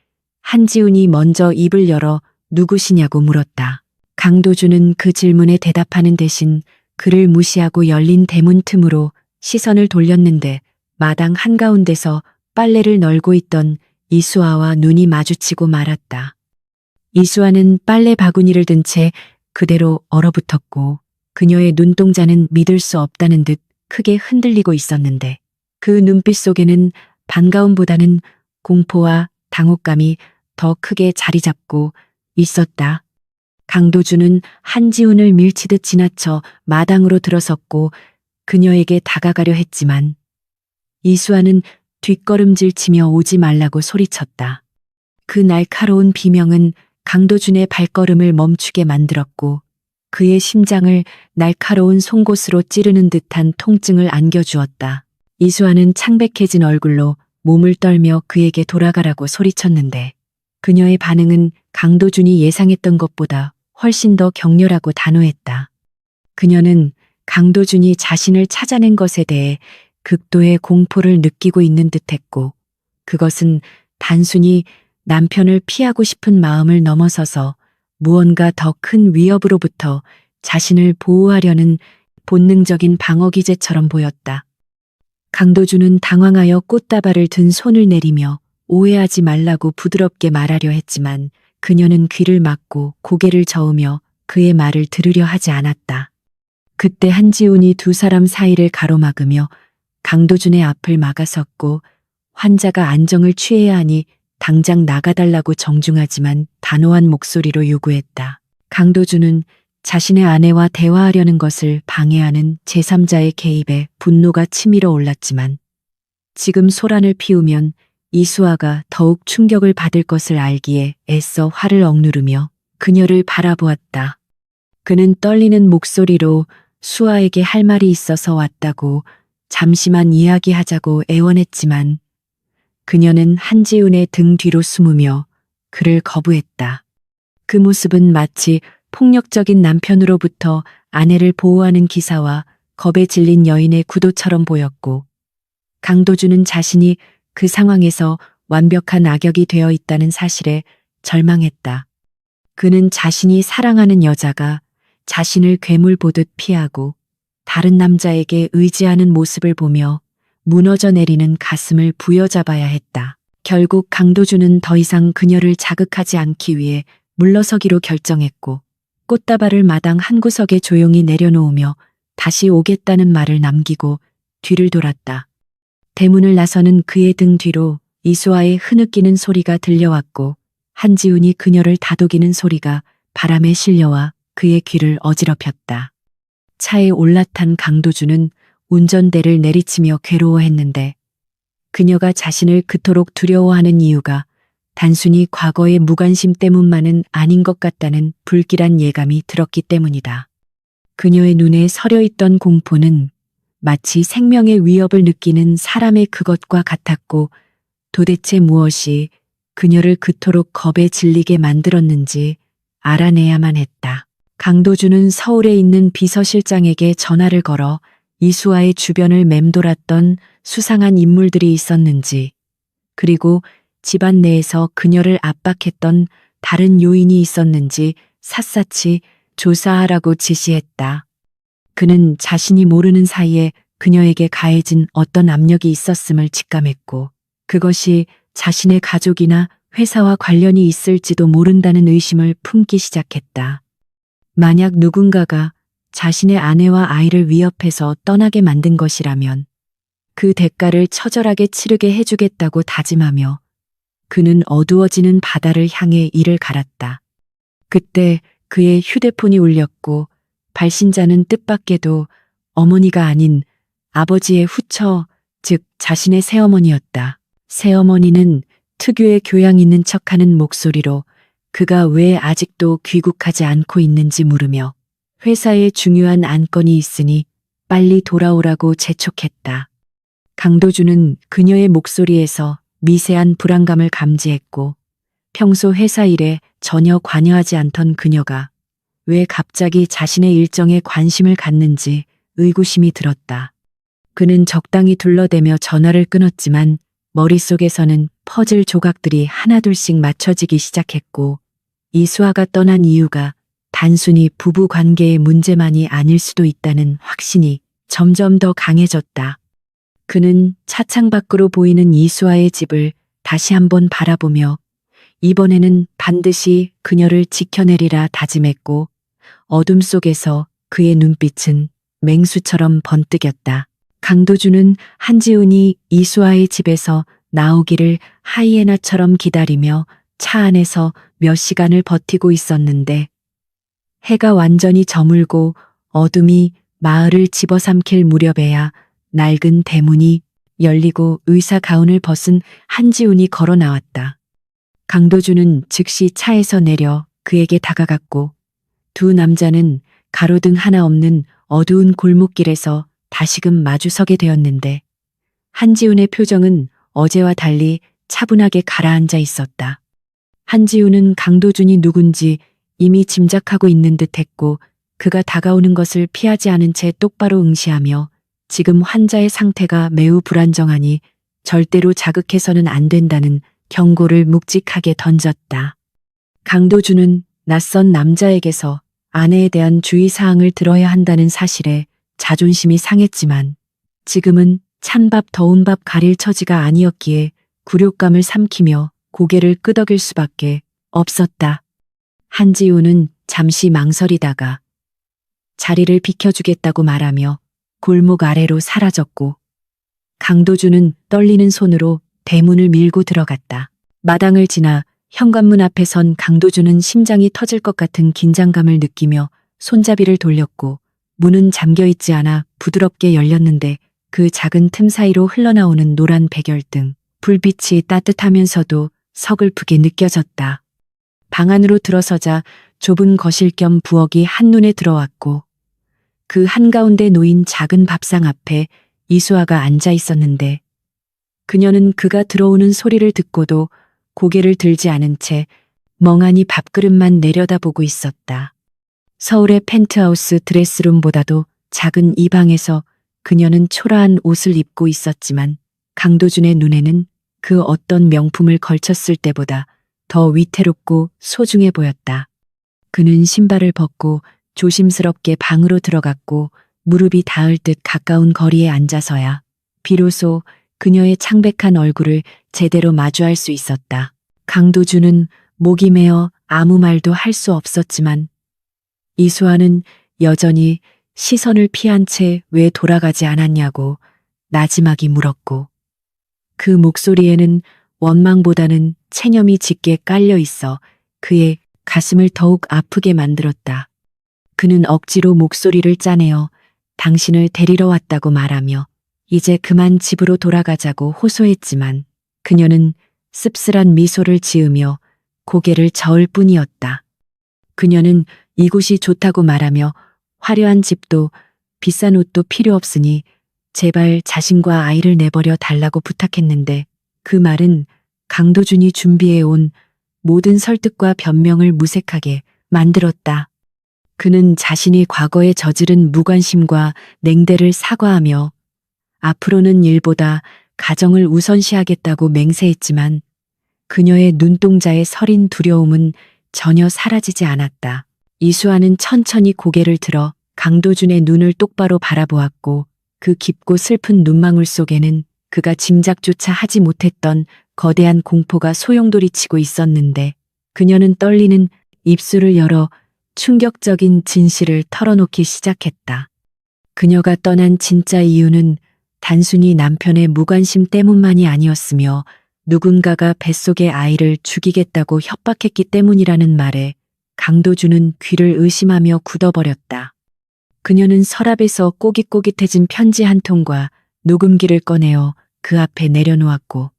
한지훈이 먼저 입을 열어 누구시냐고 물었다. 강도준은 그 질문에 대답하는 대신 그를 무시하고 열린 대문 틈으로 시선을 돌렸는데 마당 한가운데서 빨래를 널고 있던 이수아와 눈이 마주치고 말았다. 이수아는 빨래 바구니를 든 채 그대로 얼어붙었고 그녀의 눈동자는 믿을 수 없다는 듯 크게 흔들리고 있었는데 그 눈빛 속에는 반가움보다는 공포와 당혹감이 더 크게 자리 잡고 있었다. 강도주는 한지훈을 밀치듯 지나쳐 마당으로 들어섰고 그녀에게 다가가려 했지만 이수아는 뒷걸음질 치며 오지 말라고 소리쳤다. 그 날카로운 비명은 강도준의 발걸음을 멈추게 만들었고 그의 심장을 날카로운 송곳으로 찌르는 듯한 통증을 안겨주었다. 이수아는 창백해진 얼굴로 몸을 떨며 그에게 돌아가라고 소리쳤는데 그녀의 반응은 강도준이 예상했던 것보다 훨씬 더 격렬하고 단호했다. 그녀는 강도준이 자신을 찾아낸 것에 대해 극도의 공포를 느끼고 있는 듯했고 그것은 단순히 남편을 피하고 싶은 마음을 넘어서서 무언가 더 큰 위협으로부터 자신을 보호하려는 본능적인 방어 기제처럼 보였다. 강도준은 당황하여 꽃다발을 든 손을 내리며 오해하지 말라고 부드럽게 말하려 했지만 그녀는 귀를 막고 고개를 저으며 그의 말을 들으려 하지 않았다. 그때 한지훈이 두 사람 사이를 가로막으며 강도준의 앞을 막아섰고 환자가 안정을 취해야 하니 당장 나가달라고 정중하지만 단호한 목소리로 요구했다. 강도준은 자신의 아내와 대화하려는 것을 방해하는 제3자의 개입에 분노가 치밀어 올랐지만 지금 소란을 피우면 이수아가 더욱 충격을 받을 것을 알기에 애써 화를 억누르며 그녀를 바라보았다. 그는 떨리는 목소리로 수아에게 할 말이 있어서 왔다고 잠시만 이야기하자고 애원했지만 그녀는 한지훈의 등 뒤로 숨으며 그를 거부했다. 그 모습은 마치 폭력적인 남편으로부터 아내를 보호하는 기사와 겁에 질린 여인의 구도처럼 보였고 강도준은 자신이 그 상황에서 완벽한 악역이 되어 있다는 사실에 절망했다. 그는 자신이 사랑하는 여자가 자신을 괴물 보듯 피하고 다른 남자에게 의지하는 모습을 보며 무너져 내리는 가슴을 부여잡아야 했다. 결국 강도주는 더 이상 그녀를 자극하지 않기 위해 물러서기로 결정했고 꽃다발을 마당 한 구석에 조용히 내려놓으며 다시 오겠다는 말을 남기고 뒤를 돌았다. 대문을 나서는 그의 등 뒤로 이수아의 흐느끼는 소리가 들려왔고 한지훈이 그녀를 다독이는 소리가 바람에 실려와 그의 귀를 어지럽혔다. 차에 올라탄 강도주는 운전대를 내리치며 괴로워했는데 그녀가 자신을 그토록 두려워하는 이유가 단순히 과거의 무관심 때문만은 아닌 것 같다는 불길한 예감이 들었기 때문이다. 그녀의 눈에 서려 있던 공포는 마치 생명의 위협을 느끼는 사람의 그것과 같았고 도대체 무엇이 그녀를 그토록 겁에 질리게 만들었는지 알아내야만 했다. 강도주는 서울에 있는 비서실장에게 전화를 걸어 이수아의 주변을 맴돌았던 수상한 인물들이 있었는지, 그리고 집안 내에서 그녀를 압박했던 다른 요인이 있었는지 샅샅이 조사하라고 지시했다. 그는 자신이 모르는 사이에 그녀에게 가해진 어떤 압력이 있었음을 직감했고, 그것이 자신의 가족이나 회사와 관련이 있을지도 모른다는 의심을 품기 시작했다. 만약 누군가가 자신의 아내와 아이를 위협해서 떠나게 만든 것이라면 그 대가를 처절하게 치르게 해주겠다고 다짐하며 그는 어두워지는 바다를 향해 이를 갈았다. 그때 그의 휴대폰이 울렸고 발신자는 뜻밖에도 어머니가 아닌 아버지의 후처, 즉 자신의 새어머니였다. 새어머니는 특유의 교양 있는 척하는 목소리로 그가 왜 아직도 귀국하지 않고 있는지 물으며 회사에 중요한 안건이 있으니 빨리 돌아오라고 재촉했다. 강도주는 그녀의 목소리에서 미세한 불안감을 감지했고 평소 회사 일에 전혀 관여하지 않던 그녀가 왜 갑자기 자신의 일정에 관심을 갖는지 의구심이 들었다. 그는 적당히 둘러대며 전화를 끊었지만 머릿속에서는 퍼즐 조각들이 하나둘씩 맞춰지기 시작했고 이수아가 떠난 이유가 단순히 부부 관계의 문제만이 아닐 수도 있다는 확신이 점점 더 강해졌다. 그는 차창 밖으로 보이는 이수아의 집을 다시 한번 바라보며 이번에는 반드시 그녀를 지켜내리라 다짐했고 어둠 속에서 그의 눈빛은 맹수처럼 번뜩였다. 강도주는 한지훈이 이수아의 집에서 나오기를 하이에나처럼 기다리며 차 안에서 몇 시간을 버티고 있었는데 해가 완전히 저물고 어둠이 마을을 집어삼킬 무렵에야 낡은 대문이 열리고 의사 가운을 벗은 한지훈이 걸어 나왔다. 강도주는 즉시 차에서 내려 그에게 다가갔고 두 남자는 가로등 하나 없는 어두운 골목길에서 다시금 마주서게 되었는데 한지훈의 표정은 어제와 달리 차분하게 가라앉아 있었다. 한지훈은 강도준이 누군지 이미 짐작하고 있는 듯했고 그가 다가오는 것을 피하지 않은 채 똑바로 응시하며 지금 환자의 상태가 매우 불안정하니 절대로 자극해서는 안 된다는 경고를 묵직하게 던졌다. 강도준은 낯선 남자에게서 아내에 대한 주의사항을 들어야 한다는 사실에 자존심이 상했지만 지금은 찬밥 더운 밥 가릴 처지가 아니었기에 굴욕감을 삼키며 고개를 끄덕일 수밖에 없었다. 한지훈은 잠시 망설이다가 자리를 비켜주겠다고 말하며 골목 아래로 사라졌고 강도준은 떨리는 손으로 대문을 밀고 들어갔다. 마당을 지나 현관문 앞에 선 강도준은 심장이 터질 것 같은 긴장감을 느끼며 손잡이를 돌렸고 문은 잠겨있지 않아 부드럽게 열렸는데 그 작은 틈 사이로 흘러나오는 노란 백열등, 불빛이 따뜻하면서도 서글프게 느껴졌다. 방 안으로 들어서자 좁은 거실 겸 부엌이 한눈에 들어왔고 그 한가운데 놓인 작은 밥상 앞에 이수아가 앉아 있었는데 그녀는 그가 들어오는 소리를 듣고도 고개를 들지 않은 채 멍하니 밥그릇만 내려다보고 있었다. 서울의 펜트하우스 드레스룸보다도 작은 이 방에서 그녀는 초라한 옷을 입고 있었지만 강도준의 눈에는 그 어떤 명품을 걸쳤을 때보다 더 위태롭고 소중해 보였다. 그는 신발을 벗고 조심스럽게 방으로 들어갔고 무릎이 닿을 듯 가까운 거리에 앉아서야 비로소 그녀의 창백한 얼굴을 제대로 마주할 수 있었다. 강도준은 목이 메어 아무 말도 할 수 없었지만 이수아는 여전히 시선을 피한 채 왜 돌아가지 않았냐고 나지막이 물었고 그 목소리에는 원망보다는 체념이 짙게 깔려 있어 그의 가슴을 더욱 아프게 만들었다. 그는 억지로 목소리를 짜내어 당신을 데리러 왔다고 말하며 이제 그만 집으로 돌아가자고 호소했지만 그녀는 씁쓸한 미소를 지으며 고개를 저을 뿐이었다. 그녀는 이곳이 좋다고 말하며 화려한 집도 비싼 옷도 필요 없으니 제발 자신과 아이를 내버려 달라고 부탁했는데 그 말은 강도준이 준비해온 모든 설득과 변명을 무색하게 만들었다. 그는 자신이 과거에 저지른 무관심과 냉대를 사과하며 앞으로는 일보다 가정을 우선시하겠다고 맹세했지만 그녀의 눈동자에 서린 두려움은 전혀 사라지지 않았다. 이수아는 천천히 고개를 들어 강도준의 눈을 똑바로 바라보았고 그 깊고 슬픈 눈망울 속에는 그가 짐작조차 하지 못했던 거대한 공포가 소용돌이치고 있었는데 그녀는 떨리는 입술을 열어 충격적인 진실을 털어놓기 시작했다. 그녀가 떠난 진짜 이유는 단순히 남편의 무관심 때문만이 아니었으며 누군가가 뱃속의 아이를 죽이겠다고 협박했기 때문이라는 말에 강도준은 귀를 의심하며 굳어버렸다. 그녀는 서랍에서 꼬깃꼬깃해진 편지 한 통과 녹음기를 꺼내어 그 앞에 내려놓았고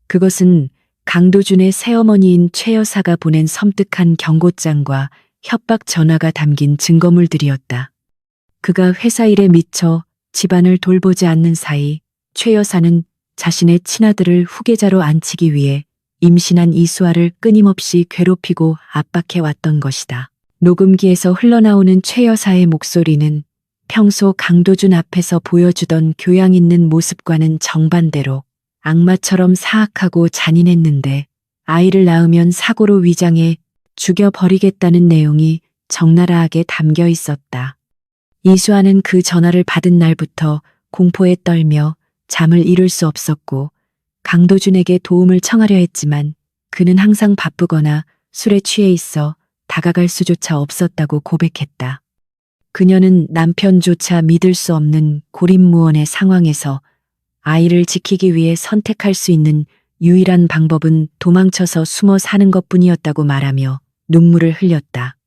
그것은 강도준의 새어머니인 최 여사가 보낸 섬뜩한 경고장과 협박 전화가 담긴 증거물들이었다. 그가 회사 일에 미쳐 집안을 돌보지 않는 사이 최 여사는 자신의 친아들을 후계자로 앉히기 위해 임신한 이수아를 끊임없이 괴롭히고 압박해왔던 것이다. 녹음기에서 흘러나오는 최 여사의 목소리는 평소 강도준 앞에서 보여주던 교양 있는 모습과는 정반대로 악마처럼 사악하고 잔인했는데 아이를 낳으면 사고로 위장해 죽여버리겠다는 내용이 적나라하게 담겨 있었다. 이수아는 그 전화를 받은 날부터 공포에 떨며 잠을 이룰 수 없었고 강도준에게 도움을 청하려 했지만 그는 항상 바쁘거나 술에 취해 있어 다가갈 수조차 없었다고 고백했다. 그녀는 남편조차 믿을 수 없는 고립무원의 상황에서 아이를 지키기 위해 선택할 수 있는 유일한 방법은 도망쳐서 숨어 사는 것뿐이었다고 말하며 눈물을 흘렸다.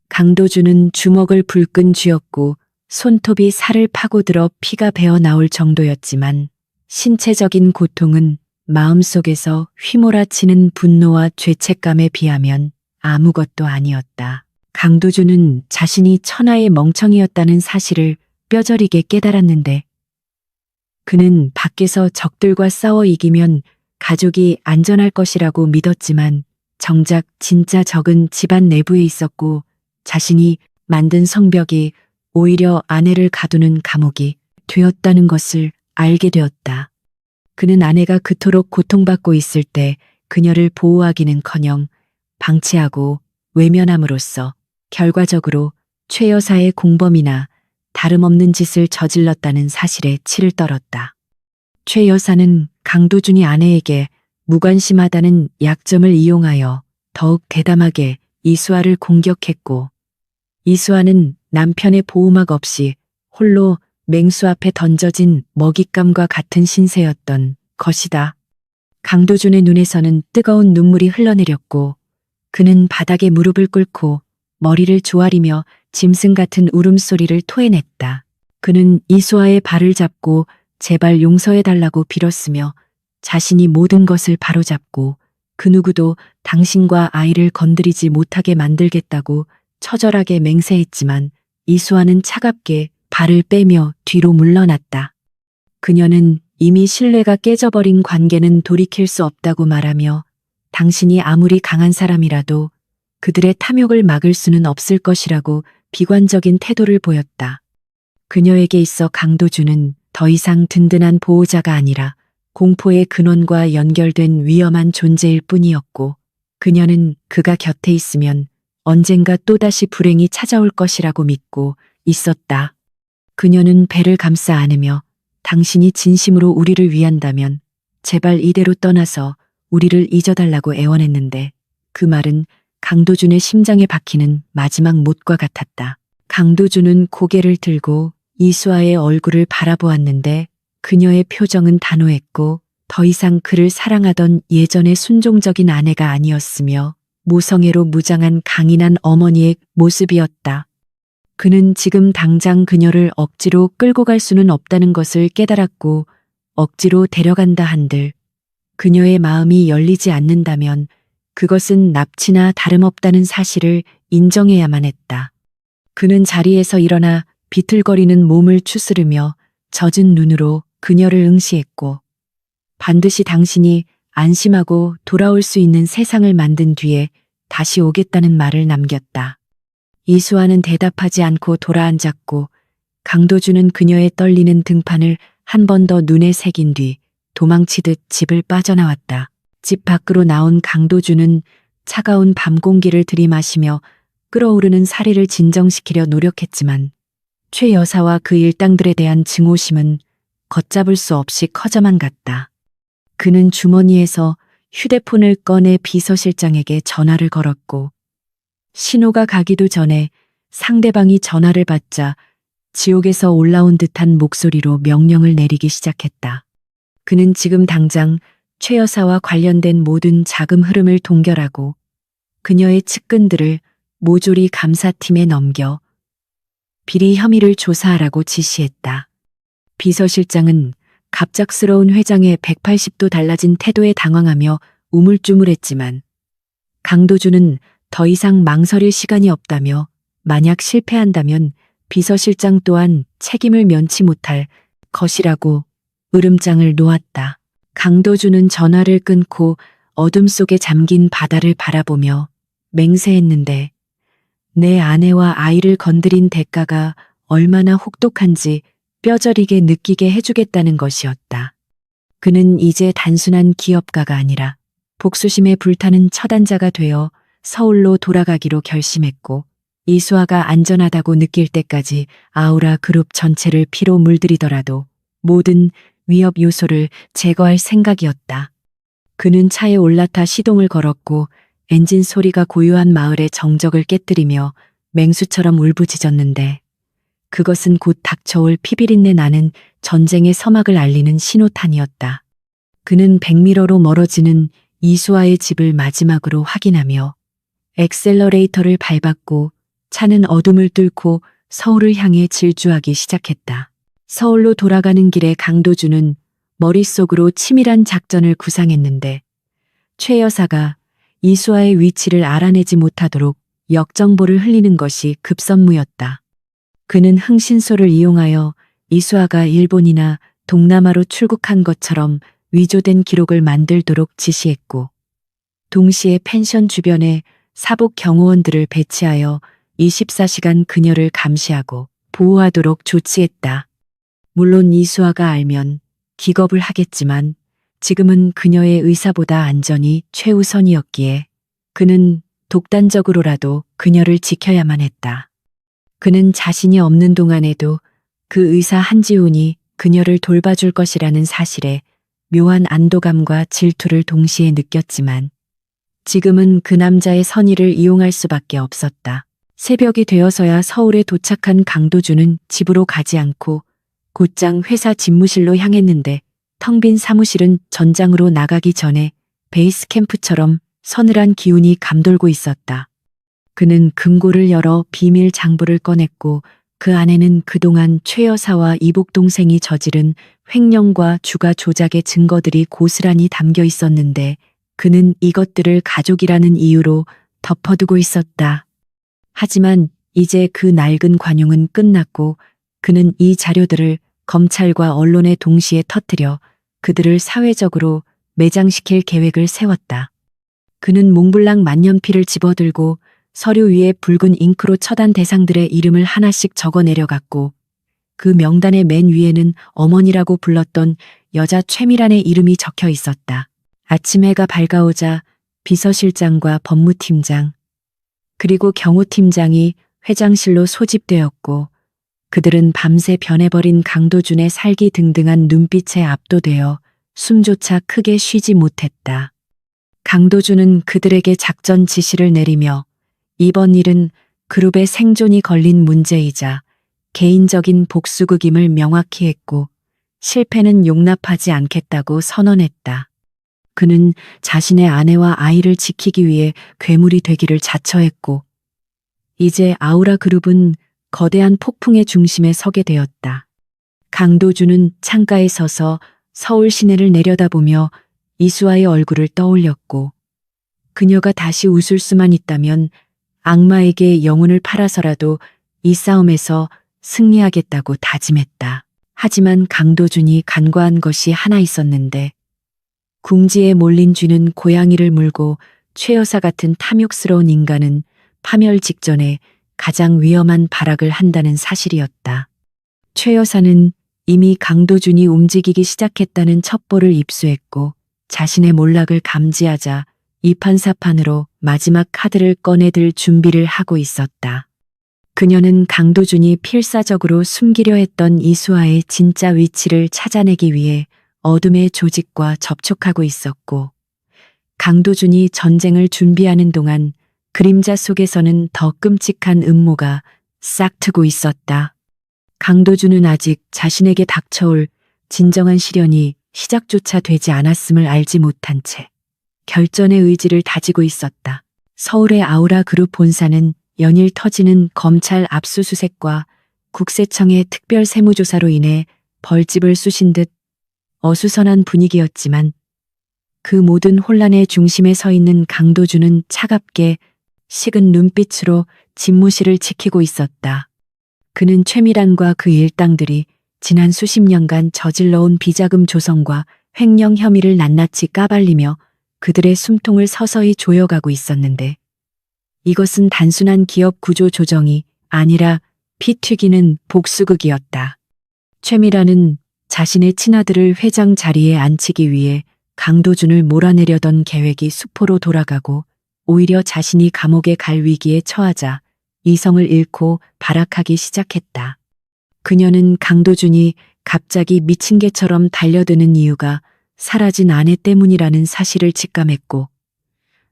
강도준은 주먹을 불끈 쥐었고 손톱이 살을 파고들어 피가 배어 나올 정도였지만 신체적인 고통은 마음속에서 휘몰아치는 분노와 죄책감에 비하면 아무것도 아니었다. 강도준은 자신이 천하의 멍청이였다는 사실을 뼈저리게 깨달았는데 그는 밖에서 적들과 싸워 이기면 가족이 안전할 것이라고 믿었지만 정작 진짜 적은 집안 내부에 있었고 자신이 만든 성벽이 오히려 아내를 가두는 감옥이 되었다는 것을 알게 되었다. 그는 아내가 그토록 고통받고 있을 때 그녀를 보호하기는커녕 방치하고 외면함으로써 결과적으로 최 여사의 공범이나 다름없는 짓을 저질렀다는 사실에 치를 떨었다. 최 여사는 강도준이 아내에게 무관심하다는 약점을 이용하여 더욱 대담하게 이수아를 공격했고 이수아는 남편의 보호막 없이 홀로 맹수 앞에 던져진 먹잇감과 같은 신세였던 것이다. 강도준의 눈에서는 뜨거운 눈물이 흘러내렸고 그는 바닥에 무릎을 꿇고 머리를 조아리며 짐승 같은 울음소리를 토해냈다. 그는 이수아의 발을 잡고 제발 용서해달라고 빌었으며 자신이 모든 것을 바로잡고 그 누구도 당신과 아이를 건드리지 못하게 만들겠다고 처절하게 맹세했지만 이수아는 차갑게 발을 빼며 뒤로 물러났다. 그녀는 이미 신뢰가 깨져버린 관계는 돌이킬 수 없다고 말하며 당신이 아무리 강한 사람이라도 그들의 탐욕을 막을 수는 없을 것이라고 비관적인 태도를 보였다. 그녀에게 있어 강도준은 더 이상 든든한 보호자가 아니라 공포의 근원과 연결된 위험한 존재일 뿐이었고 그녀는 그가 곁에 있으면 언젠가 또다시 불행이 찾아올 것이라고 믿고 있었다. 그녀는 배를 감싸 안으며 당신이 진심으로 우리를 위한다면 제발 이대로 떠나서 우리를 잊어달라고 애원했는데 그 말은 강도준의 심장에 박히는 마지막 못과 같았다. 강도준은 고개를 들고 이수아의 얼굴을 바라보았는데 그녀의 표정은 단호했고 더 이상 그를 사랑하던 예전의 순종적인 아내가 아니었으며 모성애로 무장한 강인한 어머니의 모습이었다. 그는 지금 당장 그녀를 억지로 끌고 갈 수는 없다는 것을 깨달았고 억지로 데려간다 한들 그녀의 마음이 열리지 않는다면 그것은 납치나 다름없다는 사실을 인정해야만 했다. 그는 자리에서 일어나 비틀거리는 몸을 추스르며 젖은 눈으로 그녀를 응시했고 반드시 당신이 안심하고 돌아올 수 있는 세상을 만든 뒤에 다시 오겠다는 말을 남겼다. 이수아는 대답하지 않고 돌아앉았고 강도준은 그녀의 떨리는 등판을 한 번 더 눈에 새긴 뒤 도망치듯 집을 빠져나왔다. 집 밖으로 나온 강도준은 차가운 밤 공기를 들이마시며 끓어오르는 사리를 진정시키려 노력했지만 최 여사와 그 일당들에 대한 증오심은 걷잡을 수 없이 커져만 갔다. 그는 주머니에서 휴대폰을 꺼내 비서실장에게 전화를 걸었고 신호가 가기도 전에 상대방이 전화를 받자 지옥에서 올라온 듯한 목소리로 명령을 내리기 시작했다. 그는 지금 당장 최 여사와 관련된 모든 자금 흐름을 동결하고 그녀의 측근들을 모조리 감사팀에 넘겨 비리 혐의를 조사하라고 지시했다. 비서실장은 갑작스러운 회장의 180도 달라진 태도에 당황하며 우물쭈물했지만 강도준은 더 이상 망설일 시간이 없다며 만약 실패한다면 비서실장 또한 책임을 면치 못할 것이라고 으름장을 놓았다. 강도준은 전화를 끊고 어둠 속에 잠긴 바다를 바라보며 맹세했는데 내 아내와 아이를 건드린 대가가 얼마나 혹독한지 뼈저리게 느끼게 해주겠다는 것이었다. 그는 이제 단순한 기업가가 아니라 복수심에 불타는 처단자가 되어 서울로 돌아가기로 결심했고 이수아가 안전하다고 느낄 때까지 아우라 그룹 전체를 피로 물들이더라도 모든 위협 요소를 제거할 생각이었다. 그는 차에 올라타 시동을 걸었고 엔진 소리가 고요한 마을의 정적을 깨뜨리며 맹수처럼 울부짖었는데 그것은 곧 닥쳐올 피비린내 나는 전쟁의 서막을 알리는 신호탄이었다. 그는 백미러로 멀어지는 이수아의 집을 마지막으로 확인하며 엑셀러레이터를 밟았고 차는 어둠을 뚫고 서울을 향해 질주하기 시작했다. 서울로 돌아가는 길에 강도준은 머릿속으로 치밀한 작전을 구상했는데 최 여사가 이수아의 위치를 알아내지 못하도록 역정보를 흘리는 것이 급선무였다. 그는 흥신소를 이용하여 이수아가 일본이나 동남아로 출국한 것처럼 위조된 기록을 만들도록 지시했고 동시에 펜션 주변에 사복 경호원들을 배치하여 24시간 그녀를 감시하고 보호하도록 조치했다. 물론 이수아가 알면 기겁을 하겠지만 지금은 그녀의 의사보다 안전이 최우선이었기에 그는 독단적으로라도 그녀를 지켜야만 했다. 그는 자신이 없는 동안에도 그 의사 한지훈이 그녀를 돌봐줄 것이라는 사실에 묘한 안도감과 질투를 동시에 느꼈지만 지금은 그 남자의 선의를 이용할 수밖에 없었다. 새벽이 되어서야 서울에 도착한 강도준은 집으로 가지 않고 곧장 회사 집무실로 향했는데 텅 빈 사무실은 전장으로 나가기 전에 베이스 캠프처럼 서늘한 기운이 감돌고 있었다. 그는 금고를 열어 비밀 장부를 꺼냈고 그 안에는 그동안 최 여사와 이복 동생이 저지른 횡령과 주가 조작의 증거들이 고스란히 담겨 있었는데 그는 이것들을 가족이라는 이유로 덮어두고 있었다. 하지만 이제 그 낡은 관용은 끝났고 그는 이 자료들을 검찰과 언론에 동시에 터뜨려 그들을 사회적으로 매장시킬 계획을 세웠다. 그는 몽블랑 만년필을 집어들고 서류 위에 붉은 잉크로 처단 대상들의 이름을 하나씩 적어 내려갔고 그 명단의 맨 위에는 어머니라고 불렀던 여자 최미란의 이름이 적혀 있었다. 아침 해가 밝아오자 비서실장과 법무팀장 그리고 경호팀장이 회장실로 소집되었고 그들은 밤새 변해버린 강도준의 살기등등한 눈빛에 압도되어 숨조차 크게 쉬지 못했다. 강도준은 그들에게 작전 지시를 내리며 이번 일은 그룹의 생존이 걸린 문제이자 개인적인 복수극임을 명확히 했고 실패는 용납하지 않겠다고 선언했다. 그는 자신의 아내와 아이를 지키기 위해 괴물이 되기를 자처했고 이제 아우라 그룹은 거대한 폭풍의 중심에 서게 되었다. 강도준은 창가에 서서 서울 시내를 내려다보며 이수아의 얼굴을 떠올렸고 그녀가 다시 웃을 수만 있다면 악마에게 영혼을 팔아서라도 이 싸움에서 승리하겠다고 다짐했다. 하지만 강도준이 간과한 것이 하나 있었는데 궁지에 몰린 쥐는 고양이를 물고 최 여사 같은 탐욕스러운 인간은 파멸 직전에 가장 위험한 발악을 한다는 사실이었다. 최 여사는 이미 강도준이 움직이기 시작했다는 첩보를 입수했고 자신의 몰락을 감지하자 이판사판으로 마지막 카드를 꺼내들 준비를 하고 있었다. 그녀는 강도준이 필사적으로 숨기려 했던 이수아의 진짜 위치를 찾아내기 위해 어둠의 조직과 접촉하고 있었고 강도준이 전쟁을 준비하는 동안 그림자 속에서는 더 끔찍한 음모가 싹트고 있었다. 강도준은 아직 자신에게 닥쳐올 진정한 시련이 시작조차 되지 않았음을 알지 못한 채 결전의 의지를 다지고 있었다. 서울의 아우라 그룹 본사는 연일 터지는 검찰 압수수색과 국세청의 특별 세무조사로 인해 벌집을 쑤신 듯 어수선한 분위기였지만 그 모든 혼란의 중심에 서 있는 강도준은 차갑게 식은 눈빛으로 집무실을 지키고 있었다. 그는 최미란과 그 일당들이 지난 수십 년간 저질러온 비자금 조성과 횡령 혐의를 낱낱이 까발리며 그들의 숨통을 서서히 조여가고 있었는데 이것은 단순한 기업 구조 조정이 아니라 피 튀기는 복수극이었다. 최미란은 자신의 친아들을 회장 자리에 앉히기 위해 강도준을 몰아내려던 계획이 수포로 돌아가고 오히려 자신이 감옥에 갈 위기에 처하자 이성을 잃고 발악하기 시작했다. 그녀는 강도준이 갑자기 미친 개처럼 달려드는 이유가 사라진 아내 때문이라는 사실을 직감했고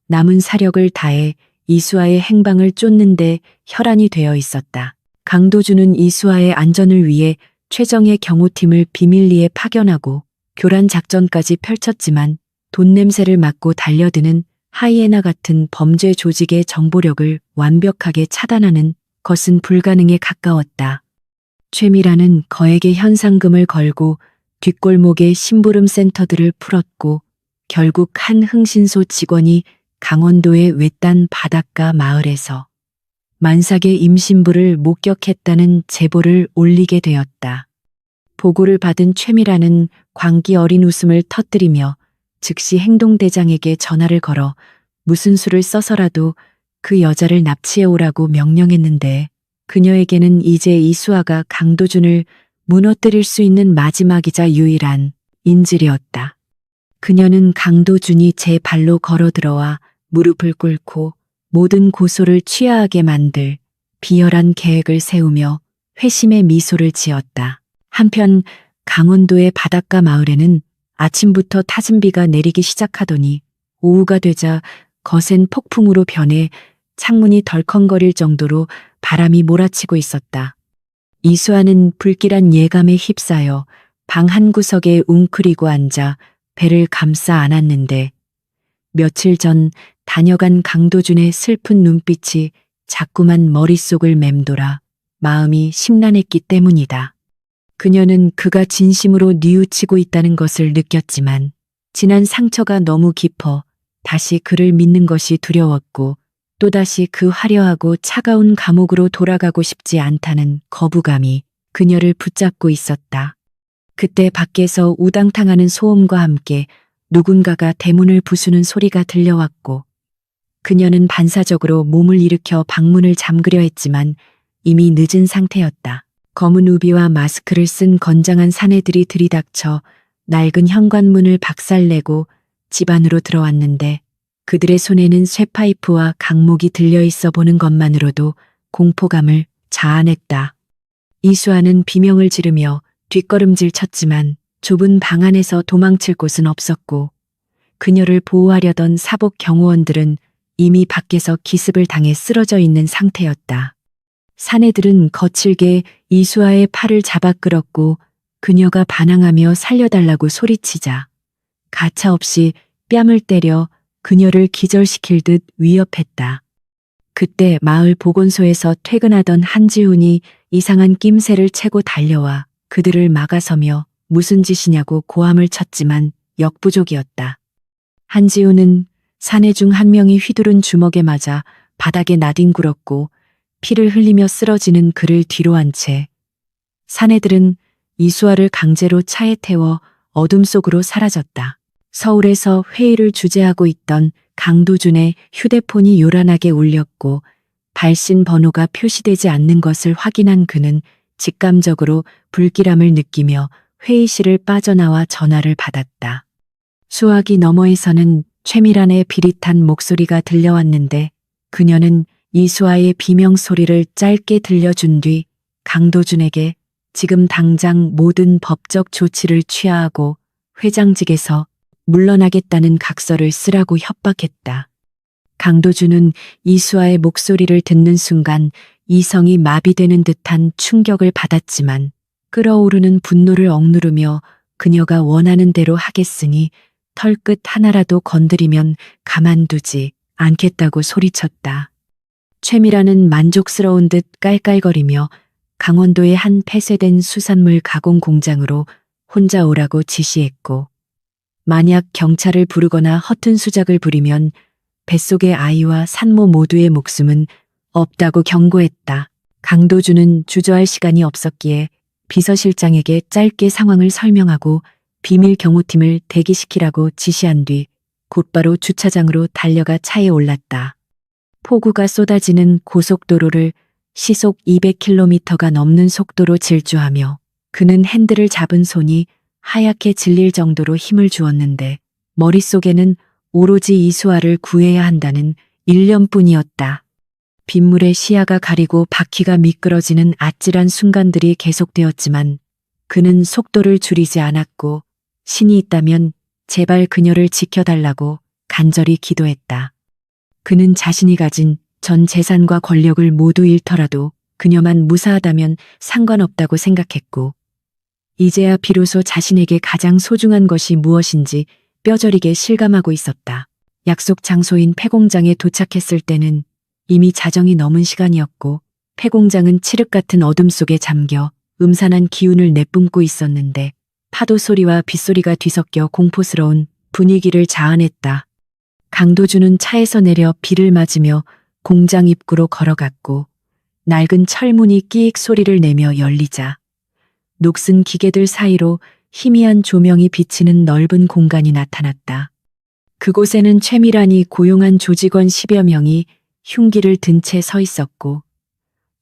남은 사력을 다해 이수아의 행방을 쫓는데 혈안이 되어 있었다. 강도준은 이수아의 안전을 위해 최정의 경호팀을 비밀리에 파견하고 교란 작전까지 펼쳤지만 돈 냄새를 맡고 달려드는 하이에나 같은 범죄 조직의 정보력을 완벽하게 차단하는 것은 불가능에 가까웠다. 최미라는 거액의 현상금을 걸고 뒷골목의 심부름 센터들을 풀었고 결국 한 흥신소 직원이 강원도의 외딴 바닷가 마을에서 만삭의 임신부를 목격했다는 제보를 올리게 되었다. 보고를 받은 최미라는 광기 어린 웃음을 터뜨리며 즉시 행동대장에게 전화를 걸어 무슨 수를 써서라도 그 여자를 납치해 오라고 명령했는데 그녀에게는 이제 이수아가 강도준을 무너뜨릴 수 있는 마지막이자 유일한 인질이었다. 그녀는 강도준이 제 발로 걸어 들어와 무릎을 꿇고 모든 고소를 취하하게 만들 비열한 계획을 세우며 회심의 미소를 지었다. 한편 강원도의 바닷가 마을에는 아침부터 타진비가 내리기 시작하더니 오후가 되자 거센 폭풍으로 변해 창문이 덜컹거릴 정도로 바람이 몰아치고 있었다. 이수아는 불길한 예감에 휩싸여 방 한 구석에 웅크리고 앉아 배를 감싸 안았는데 며칠 전 다녀간 강도준의 슬픈 눈빛이 자꾸만 머릿속을 맴돌아 마음이 심란했기 때문이다. 그녀는 그가 진심으로 뉘우치고 있다는 것을 느꼈지만 지난 상처가 너무 깊어 다시 그를 믿는 것이 두려웠고 또다시 그 화려하고 차가운 감옥으로 돌아가고 싶지 않다는 거부감이 그녀를 붙잡고 있었다. 그때 밖에서 우당탕하는 소음과 함께 누군가가 대문을 부수는 소리가 들려왔고 그녀는 반사적으로 몸을 일으켜 방문을 잠그려 했지만 이미 늦은 상태였다. 검은 우비와 마스크를 쓴 건장한 사내들이 들이닥쳐 낡은 현관문을 박살내고 집 안으로 들어왔는데 그들의 손에는 쇠파이프와 강목이 들려있어 보는 것만으로도 공포감을 자아냈다. 이수아는 비명을 지르며 뒷걸음질 쳤지만 좁은 방 안에서 도망칠 곳은 없었고 그녀를 보호하려던 사복 경호원들은 이미 밖에서 기습을 당해 쓰러져 있는 상태였다. 사내들은 거칠게 이수아의 팔을 잡아 끌었고 그녀가 반항하며 살려달라고 소리치자 가차없이 뺨을 때려 그녀를 기절시킬 듯 위협했다. 그때 마을 보건소에서 퇴근하던 한지훈이 이상한 낌새를 채고 달려와 그들을 막아서며 무슨 짓이냐고 고함을 쳤지만 역부족이었다. 한지훈은 사내 중 한 명이 휘두른 주먹에 맞아 바닥에 나뒹굴었고 피를 흘리며 쓰러지는 그를 뒤로 한 채 사내들은 이수아를 강제로 차에 태워 어둠 속으로 사라졌다. 서울에서 회의를 주재하고 있던 강도준의 휴대폰이 요란하게 울렸고 발신 번호가 표시되지 않는 것을 확인한 그는 직감적으로 불길함을 느끼며 회의실을 빠져나와 전화를 받았다. 수화기 너머에서는 최미란의 비릿한 목소리가 들려왔는데 그녀는 이수아의 비명소리를 짧게 들려준 뒤 강도준에게 지금 당장 모든 법적 조치를 취하하고 회장직에서 물러나겠다는 각서를 쓰라고 협박했다. 강도준은 이수아의 목소리를 듣는 순간 이성이 마비되는 듯한 충격을 받았지만 끓어오르는 분노를 억누르며 그녀가 원하는 대로 하겠으니 털끝 하나라도 건드리면 가만두지 않겠다고 소리쳤다. 최미라는 만족스러운 듯 깔깔거리며 강원도의 한 폐쇄된 수산물 가공 공장으로 혼자 오라고 지시했고 만약 경찰을 부르거나 허튼 수작을 부리면 뱃속의 아이와 산모 모두의 목숨은 없다고 경고했다. 강도준은 주저할 시간이 없었기에 비서실장에게 짧게 상황을 설명하고 비밀 경호팀을 대기시키라고 지시한 뒤 곧바로 주차장으로 달려가 차에 올랐다. 폭우가 쏟아지는 고속도로를 시속 200km가 넘는 속도로 질주하며 그는 핸들을 잡은 손이 하얗게 질릴 정도로 힘을 주었는데 머릿속에는 오로지 이수아를 구해야 한다는 일념뿐이었다. 빗물에 시야가 가리고 바퀴가 미끄러지는 아찔한 순간들이 계속되었지만 그는 속도를 줄이지 않았고 신이 있다면 제발 그녀를 지켜달라고 간절히 기도했다. 그는 자신이 가진 전 재산과 권력을 모두 잃더라도 그녀만 무사하다면 상관없다고 생각했고 이제야 비로소 자신에게 가장 소중한 것이 무엇인지 뼈저리게 실감하고 있었다. 약속 장소인 폐공장에 도착했을 때는 이미 자정이 넘은 시간이었고 폐공장은 칠흑 같은 어둠 속에 잠겨 음산한 기운을 내뿜고 있었는데 파도 소리와 빗소리가 뒤섞여 공포스러운 분위기를 자아냈다. 강도준은 차에서 내려 비를 맞으며 공장 입구로 걸어갔고 낡은 철문이 끼익 소리를 내며 열리자 녹슨 기계들 사이로 희미한 조명이 비치는 넓은 공간이 나타났다. 그곳에는 최미란이 고용한 조직원 10여 명이 흉기를 든 채 서 있었고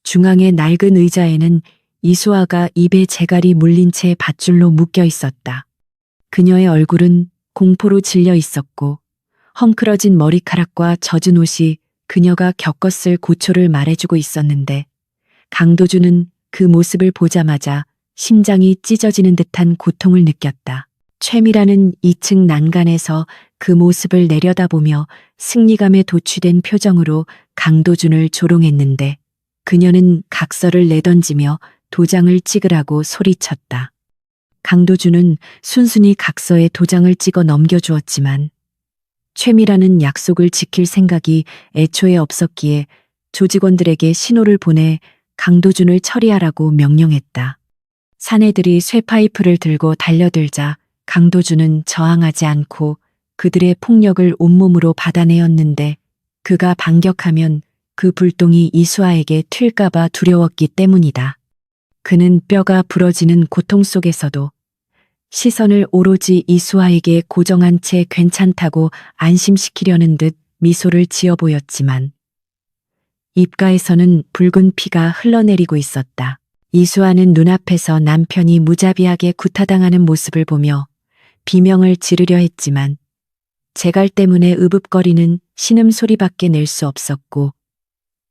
중앙의 낡은 의자에는 이수아가 입에 재갈이 물린 채 밧줄로 묶여 있었다. 그녀의 얼굴은 공포로 질려 있었고 헝클어진 머리카락과 젖은 옷이 그녀가 겪었을 고초를 말해주고 있었는데 강도준은 그 모습을 보자마자 심장이 찢어지는 듯한 고통을 느꼈다. 최미라는 2층 난간에서 그 모습을 내려다보며 승리감에 도취된 표정으로 강도준을 조롱했는데 그녀는 각서를 내던지며 도장을 찍으라고 소리쳤다. 강도준은 순순히 각서에 도장을 찍어 넘겨주었지만 최미라는 약속을 지킬 생각이 애초에 없었기에 조직원들에게 신호를 보내 강도준을 처리하라고 명령했다. 사내들이 쇠파이프를 들고 달려들자 강도준은 저항하지 않고 그들의 폭력을 온몸으로 받아내었는데 그가 반격하면 그 불똥이 이수아에게 튈까봐 두려웠기 때문이다. 그는 뼈가 부러지는 고통 속에서도 시선을 오로지 이수아에게 고정한 채 괜찮다고 안심시키려는 듯 미소를 지어 보였지만 입가에서는 붉은 피가 흘러내리고 있었다. 이수아는 눈앞에서 남편이 무자비하게 구타당하는 모습을 보며 비명을 지르려 했지만 재갈 때문에 으붑거리는 신음소리밖에 낼 수 없었고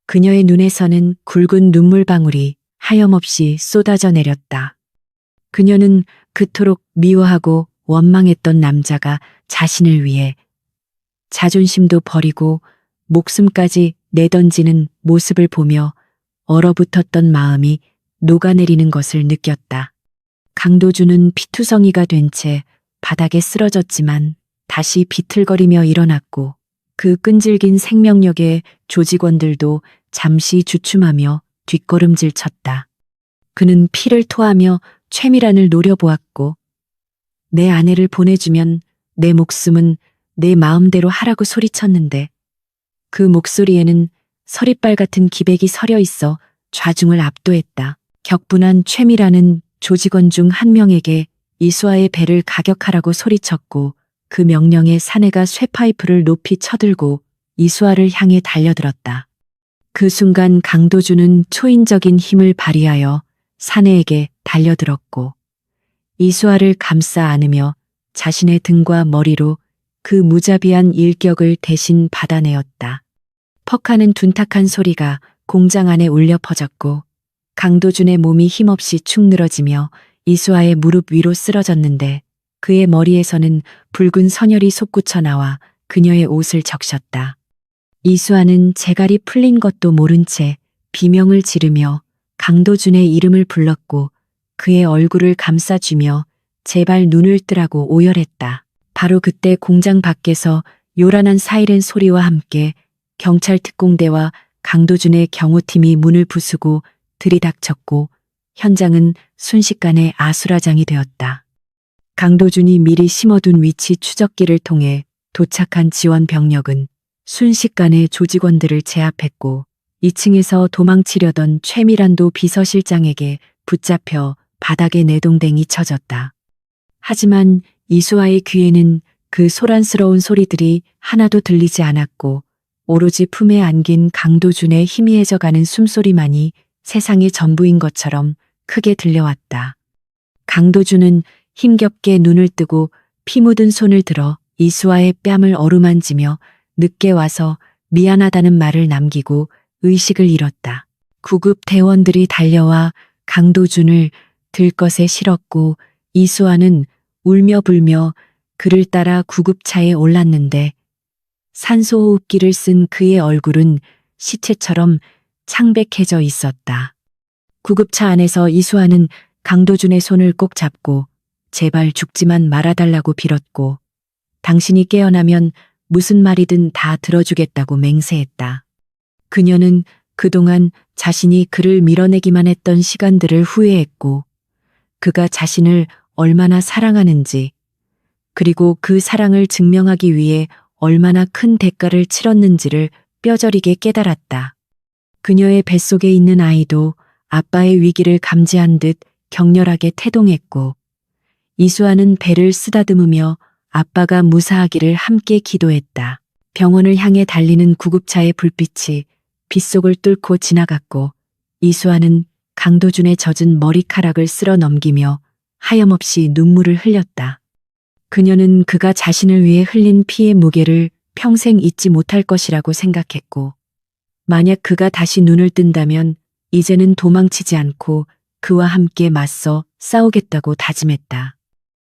그녀의 눈에서는 굵은 눈물방울이 하염없이 쏟아져 내렸다. 그녀는 그토록 미워하고 원망했던 남자가 자신을 위해 자존심도 버리고 목숨까지 내던지는 모습을 보며 얼어붙었던 마음이 녹아내리는 것을 느꼈다. 강도준은 피투성이가 된 채 바닥에 쓰러졌지만 다시 비틀거리며 일어났고 그 끈질긴 생명력에 조직원들도 잠시 주춤하며 뒷걸음질 쳤다. 그는 피를 토하며 최미란을 노려보았고 내 아내를 보내주면 내 목숨은 내 마음대로 하라고 소리쳤는데 그 목소리에는 서리빨 같은 기백이 서려 있어 좌중을 압도했다. 격분한 최미란은 조직원 중 한 명에게 이수아의 배를 가격하라고 소리쳤고 그 명령에 사내가 쇠파이프를 높이 쳐들고 이수아를 향해 달려들었다. 그 순간 강도준은 초인적인 힘을 발휘하여 사내에게 달려들었고 이수아를 감싸 안으며 자신의 등과 머리로 그 무자비한 일격을 대신 받아내었다. 퍽하는 둔탁한 소리가 공장 안에 울려 퍼졌고 강도준의 몸이 힘없이 축 늘어지며 이수아의 무릎 위로 쓰러졌는데 그의 머리에서는 붉은 선혈이 솟구쳐 나와 그녀의 옷을 적셨다. 이수아는 재갈이 풀린 것도 모른 채 비명을 지르며 강도준의 이름을 불렀고 그의 얼굴을 감싸주며 제발 눈을 뜨라고 오열했다. 바로 그때 공장 밖에서 요란한 사이렌 소리와 함께 경찰 특공대와 강도준의 경호팀이 문을 부수고 들이닥쳤고 현장은 순식간에 아수라장이 되었다. 강도준이 미리 심어둔 위치 추적기를 통해 도착한 지원 병력은 순식간에 조직원들을 제압했고 2층에서 도망치려던 최미란도 비서실장에게 붙잡혀 바닥에 내동댕이 쳐졌다. 하지만 이수아의 귀에는 그 소란스러운 소리들이 하나도 들리지 않았고 오로지 품에 안긴 강도준의 희미해져가는 숨소리만이 세상의 전부인 것처럼 크게 들려왔다. 강도준은 힘겹게 눈을 뜨고 피 묻은 손을 들어 이수아의 뺨을 어루만지며 늦게 와서 미안하다는 말을 남기고 의식을 잃었다. 구급 대원들이 달려와 강도준을 들것에 실었고 이수아는 울며 불며 그를 따라 구급차에 올랐는데 산소호흡기를 쓴 그의 얼굴은 시체처럼 창백해져 있었다. 구급차 안에서 이수아는 강도준의 손을 꼭 잡고 제발 죽지만 말아달라고 빌었고 당신이 깨어나면 무슨 말이든 다 들어주겠다고 맹세했다. 그녀는 그동안 자신이 그를 밀어내기만 했던 시간들을 후회했고 그가 자신을 얼마나 사랑하는지 그리고 그 사랑을 증명하기 위해 얼마나 큰 대가를 치렀는지를 뼈저리게 깨달았다. 그녀의 뱃속에 있는 아이도 아빠의 위기를 감지한 듯 격렬하게 태동했고 이수아는 배를 쓰다듬으며 아빠가 무사하기를 함께 기도했다. 병원을 향해 달리는 구급차의 불빛이 빗속을 뚫고 지나갔고 이수아는 강도준의 젖은 머리카락을 쓸어 넘기며 하염없이 눈물을 흘렸다. 그녀는 그가 자신을 위해 흘린 피의 무게를 평생 잊지 못할 것이라고 생각했고 만약 그가 다시 눈을 뜬다면 이제는 도망치지 않고 그와 함께 맞서 싸우겠다고 다짐했다.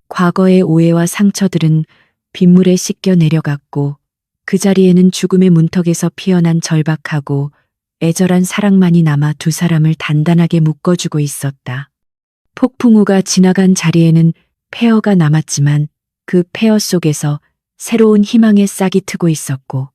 과거의 오해와 상처들은 빗물에 씻겨 내려갔고 그 자리에는 죽음의 문턱에서 피어난 절박하고 애절한 사랑만이 남아 두 사람을 단단하게 묶어주고 있었다. 폭풍우가 지나간 자리에는 폐허가 남았지만 그 폐허 속에서 새로운 희망의 싹이 트고 있었고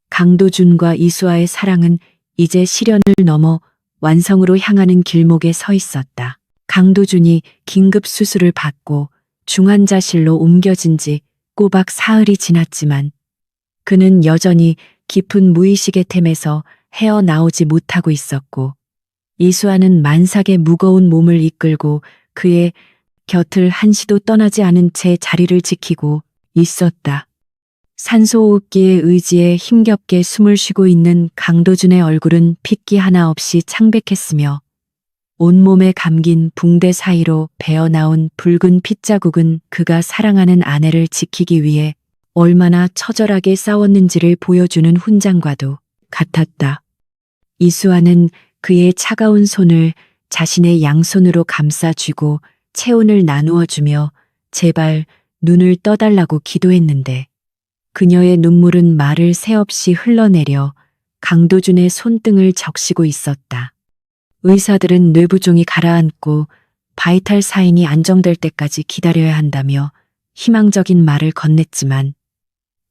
강도준과 이수아의 사랑은 이제 시련을 넘어 완성으로 향하는 길목에 서 있었다. 강도준이 긴급 수술을 받고 중환자실로 옮겨진 지 꼬박 사흘이 지났지만 그는 여전히 깊은 무의식의 템에서 헤어나오지 못하고 있었고 이수아는 만삭의 무거운 몸을 이끌고 그의 곁을 한시도 떠나지 않은 채 자리를 지키고 있었다. 산소호흡기의 의지에 힘겹게 숨을 쉬고 있는 강도준의 얼굴은 핏기 하나 없이 창백했으며 온몸에 감긴 붕대 사이로 배어나온 붉은 핏자국은 그가 사랑하는 아내를 지키기 위해 얼마나 처절하게 싸웠는지를 보여주는 훈장과도 같았다. 이수아는 그의 차가운 손을 자신의 양손으로 감싸쥐고 체온을 나누어 주며 제발 눈을 떠달라고 기도했는데 그녀의 눈물은 말을 새 없이 흘러내려 강도준의 손등을 적시고 있었다. 의사들은 뇌부종이 가라앉고 바이탈 사인이 안정될 때까지 기다려야 한다며 희망적인 말을 건넸지만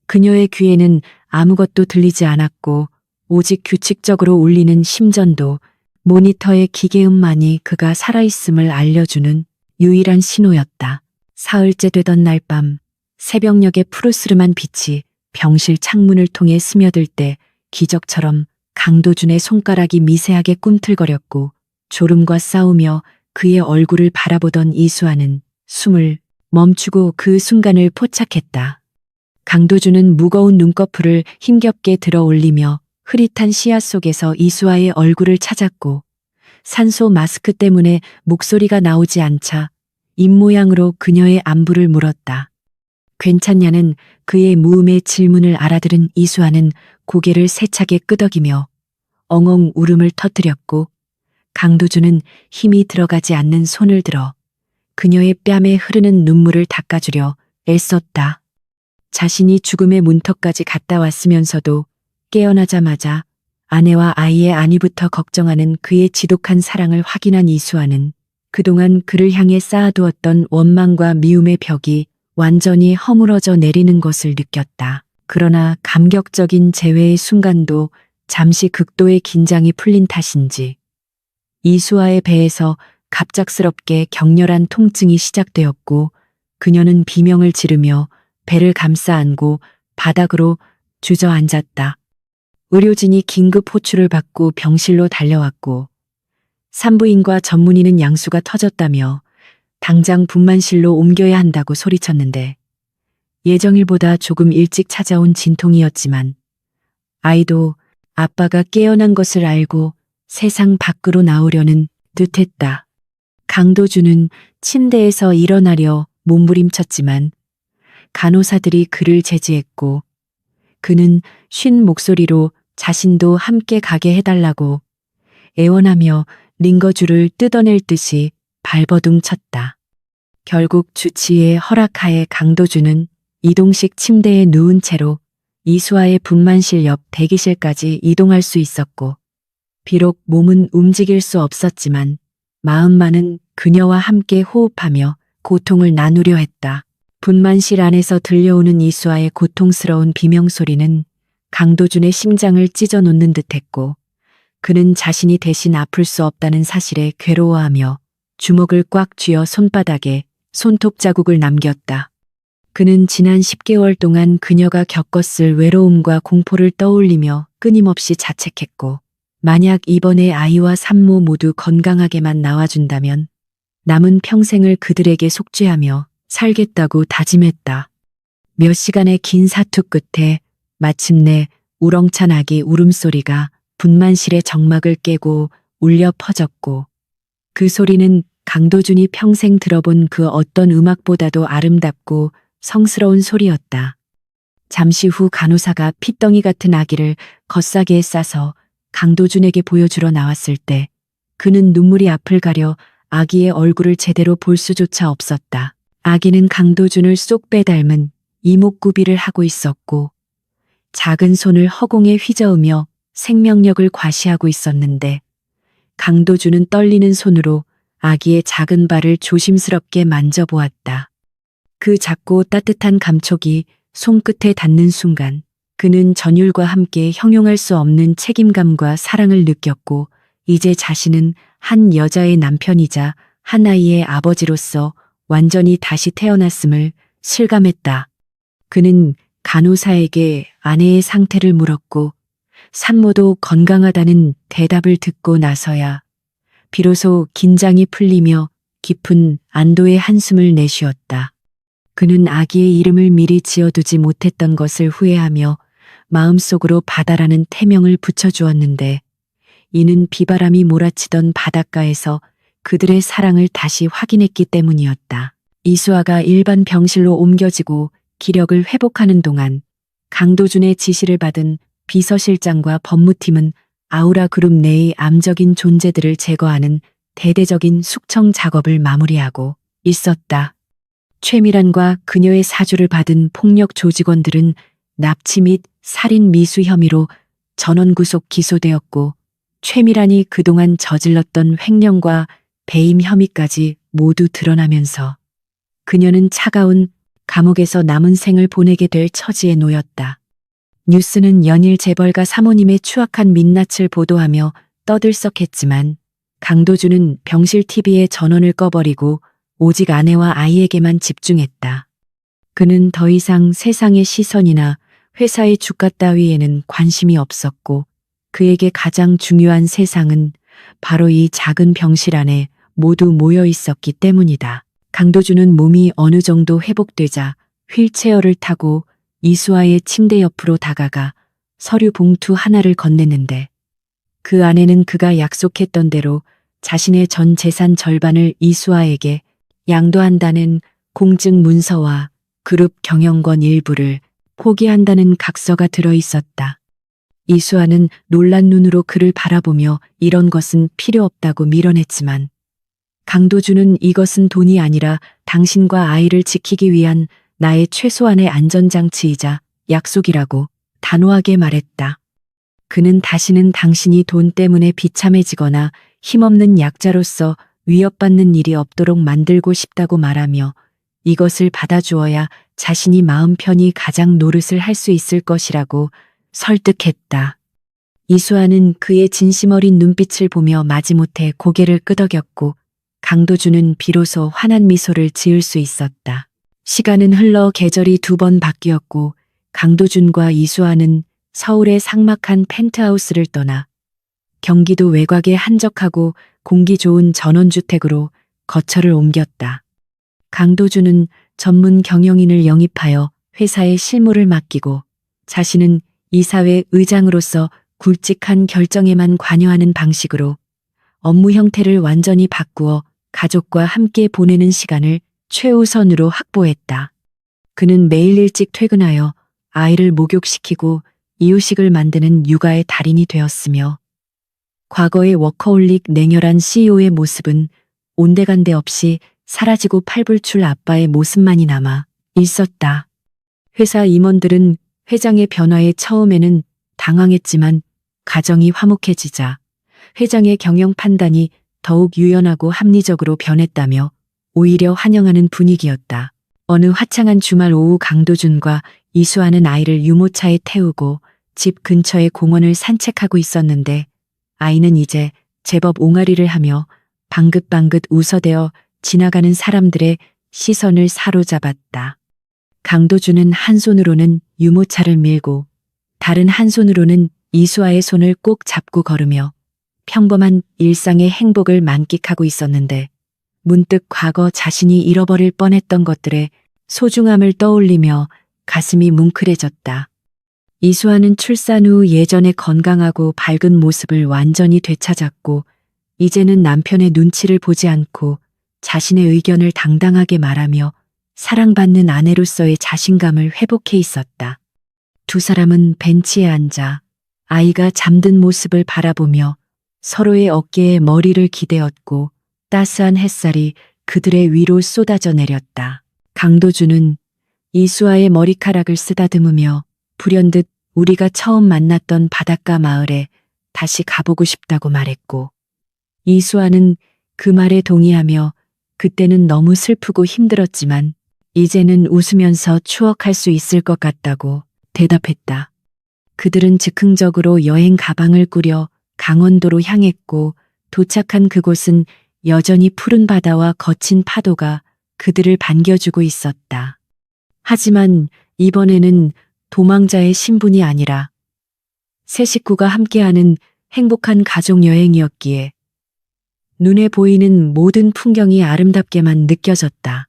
그녀의 귀에는 아무것도 들리지 않았고 오직 규칙적으로 울리는 심전도 모니터의 기계음만이 그가 살아있음을 알려주는 유일한 신호였다. 사흘째 되던 날 밤 새벽녘의 푸르스름한 빛이 병실 창문을 통해 스며들 때 기적처럼 강도준의 손가락이 미세하게 꿈틀거렸고 졸음과 싸우며 그의 얼굴을 바라보던 이수아는 숨을 멈추고 그 순간을 포착했다. 강도준은 무거운 눈꺼풀을 힘겹게 들어 올리며 흐릿한 시야 속에서 이수아의 얼굴을 찾았고 산소 마스크 때문에 목소리가 나오지 않자 입모양으로 그녀의 안부를 물었다. 괜찮냐는 그의 무음의 질문을 알아들은 이수아는 고개를 세차게 끄덕이며 엉엉 울음을 터뜨렸고 강도준은 힘이 들어가지 않는 손을 들어 그녀의 뺨에 흐르는 눈물을 닦아주려 애썼다. 자신이 죽음의 문턱까지 갔다 왔으면서도 깨어나자마자 아내와 아이의 안위부터 걱정하는 그의 지독한 사랑을 확인한 이수아는 그동안 그를 향해 쌓아두었던 원망과 미움의 벽이 완전히 허물어져 내리는 것을 느꼈다. 그러나 감격적인 재회의 순간도 잠시 극도의 긴장이 풀린 탓인지 이수아의 배에서 갑작스럽게 격렬한 통증이 시작되었고 그녀는 비명을 지르며 배를 감싸 안고 바닥으로 주저앉았다. 의료진이 긴급 호출을 받고 병실로 달려왔고 산부인과 전문의는 양수가 터졌다며 당장 분만실로 옮겨야 한다고 소리쳤는데 예정일보다 조금 일찍 찾아온 진통이었지만 아이도 아빠가 깨어난 것을 알고 세상 밖으로 나오려는 듯했다. 강도준은 침대에서 일어나려 몸부림쳤지만 간호사들이 그를 제지했고 그는 쉰 목소리로 자신도 함께 가게 해달라고 애원하며 링거줄을 뜯어낼 듯이 발버둥 쳤다. 결국 주치의의 허락하에 강도준은 이동식 침대에 누운 채로 이수아의 분만실 옆 대기실까지 이동할 수 있었고 비록 몸은 움직일 수 없었지만 마음만은 그녀와 함께 호흡하며 고통을 나누려 했다. 분만실 안에서 들려오는 이수아의 고통스러운 비명소리는 강도준의 심장을 찢어놓는 듯했고 그는 자신이 대신 아플 수 없다는 사실에 괴로워하며 주먹을 꽉 쥐어 손바닥에 손톱 자국을 남겼다. 그는 지난 10개월 동안 그녀가 겪었을 외로움과 공포를 떠올리며 끊임없이 자책했고 만약 이번에 아이와 산모 모두 건강하게만 나와준다면 남은 평생을 그들에게 속죄하며 살겠다고 다짐했다. 몇 시간의 긴 사투 끝에 마침내 우렁찬 아기 울음소리가 분만실의 정막을 깨고 울려 퍼졌고 그 소리는 강도준이 평생 들어본 그 어떤 음악보다도 아름답고 성스러운 소리였다. 잠시 후 간호사가 핏덩이 같은 아기를 겉싸개에 싸서 강도준에게 보여주러 나왔을 때 그는 눈물이 앞을 가려 아기의 얼굴을 제대로 볼 수조차 없었다. 아기는 강도준을 쏙 빼닮은 이목구비를 하고 있었고 작은 손을 허공에 휘저으며 생명력을 과시하고 있었는데 강도준은 떨리는 손으로 아기의 작은 발을 조심스럽게 만져보았다. 그 작고 따뜻한 감촉이 손끝에 닿는 순간 그는 전율과 함께 형용할 수 없는 책임감과 사랑을 느꼈고 이제 자신은 한 여자의 남편이자 한 아이의 아버지로서 완전히 다시 태어났음을 실감했다. 그는 간호사에게 아내의 상태를 물었고 산모도 건강하다는 대답을 듣고 나서야 비로소 긴장이 풀리며 깊은 안도의 한숨을 내쉬었다. 그는 아기의 이름을 미리 지어두지 못했던 것을 후회하며 마음속으로 바다라는 태명을 붙여주었는데 이는 비바람이 몰아치던 바닷가에서 그들의 사랑을 다시 확인했기 때문이었다. 이수아가 일반 병실로 옮겨지고 기력을 회복하는 동안 강도준의 지시를 받은 비서실장과 법무팀은 아우라 그룹 내의 암적인 존재들을 제거하는 대대적인 숙청 작업을 마무리하고 있었다. 최미란과 그녀의 사주를 받은 폭력 조직원들은 납치 및 살인 미수 혐의로 전원 구속 기소되었고, 최미란이 그동안 저질렀던 횡령과 배임 혐의까지 모두 드러나면서 그녀는 차가운 감옥에서 남은 생을 보내게 될 처지에 놓였다. 뉴스는 연일 재벌가 사모님의 추악한 민낯을 보도하며 떠들썩했지만 강도준은 병실 TV에 전원을 꺼버리고 오직 아내와 아이에게만 집중했다. 그는 더 이상 세상의 시선이나 회사의 주가 따위에는 관심이 없었고, 그에게 가장 중요한 세상은 바로 이 작은 병실 안에 모두 모여 있었기 때문이다. 강도준은 몸이 어느 정도 회복되자 휠체어를 타고 이수아의 침대 옆으로 다가가 서류 봉투 하나를 건넸는데, 그 안에는 그가 약속했던 대로 자신의 전 재산 절반을 이수아에게 양도한다는 공증 문서와 그룹 경영권 일부를 포기한다는 각서가 들어 있었다. 이수아는 놀란 눈으로 그를 바라보며 이런 것은 필요 없다고 밀어냈지만, 강도준은 이것은 돈이 아니라 당신과 아이를 지키기 위한 나의 최소한의 안전장치이자 약속이라고 단호하게 말했다. 그는 다시는 당신이 돈 때문에 비참해지거나 힘없는 약자로서 위협받는 일이 없도록 만들고 싶다고 말하며, 이것을 받아주어야 자신이 마음 편히 가장 노릇을 할 수 있을 것이라고 설득했다. 이수아는 그의 진심 어린 눈빛을 보며 마지못해 고개를 끄덕였고, 강도준은 비로소 환한 미소를 지을 수 있었다. 시간은 흘러 계절이 2번 바뀌었고, 강도준과 이수아는 서울의 삭막한 펜트하우스를 떠나 경기도 외곽의 한적하고 공기 좋은 전원주택으로 거처를 옮겼다. 강도준은 전문 경영인을 영입하여 회사의 실무를 맡기고, 자신은 이사회 의장으로서 굵직한 결정에만 관여하는 방식으로 업무 형태를 완전히 바꾸어 가족과 함께 보내는 시간을 최우선으로 확보했다. 그는 매일 일찍 퇴근하여 아이를 목욕시키고 이유식을 만드는 육아의 달인이 되었으며, 과거의 워커홀릭 냉혈한 CEO의 모습은 온데간데 없이 사라지고 팔불출 아빠의 모습만이 남아 있었다. 회사 임원들은 회장의 변화에 처음에는 당황했지만, 가정이 화목해지자 회장의 경영 판단이 더욱 유연하고 합리적으로 변했다며 오히려 환영하는 분위기였다. 어느 화창한 주말 오후, 강도준과 이수아는 아이를 유모차에 태우고 집 근처의 공원을 산책하고 있었는데, 아이는 이제 제법 옹알이를 하며 방긋방긋 웃어대어 지나가는 사람들의 시선을 사로잡았다. 강도준은 한 손으로는 유모차를 밀고 다른 한 손으로는 이수아의 손을 꼭 잡고 걸으며 평범한 일상의 행복을 만끽하고 있었는데, 문득 과거 자신이 잃어버릴 뻔했던 것들의 소중함을 떠올리며 가슴이 뭉클해졌다. 이수아는 출산 후 예전의 건강하고 밝은 모습을 완전히 되찾았고, 이제는 남편의 눈치를 보지 않고 자신의 의견을 당당하게 말하며 사랑받는 아내로서의 자신감을 회복해 있었다. 두 사람은 벤치에 앉아 아이가 잠든 모습을 바라보며 서로의 어깨에 머리를 기대었고, 따스한 햇살이 그들의 위로 쏟아져 내렸다. 강도준은 이수아의 머리카락을 쓰다듬으며 불현듯 우리가 처음 만났던 바닷가 마을에 다시 가보고 싶다고 말했고, 이수아는 그 말에 동의하며 그때는 너무 슬프고 힘들었지만 이제는 웃으면서 추억할 수 있을 것 같다고 대답했다. 그들은 즉흥적으로 여행 가방을 꾸려 강원도로 향했고, 도착한 그곳은 여전히 푸른 바다와 거친 파도가 그들을 반겨주고 있었다. 하지만 이번에는 도망자의 신분이 아니라 세 식구가 함께하는 행복한 가족 여행이었기에 눈에 보이는 모든 풍경이 아름답게만 느껴졌다.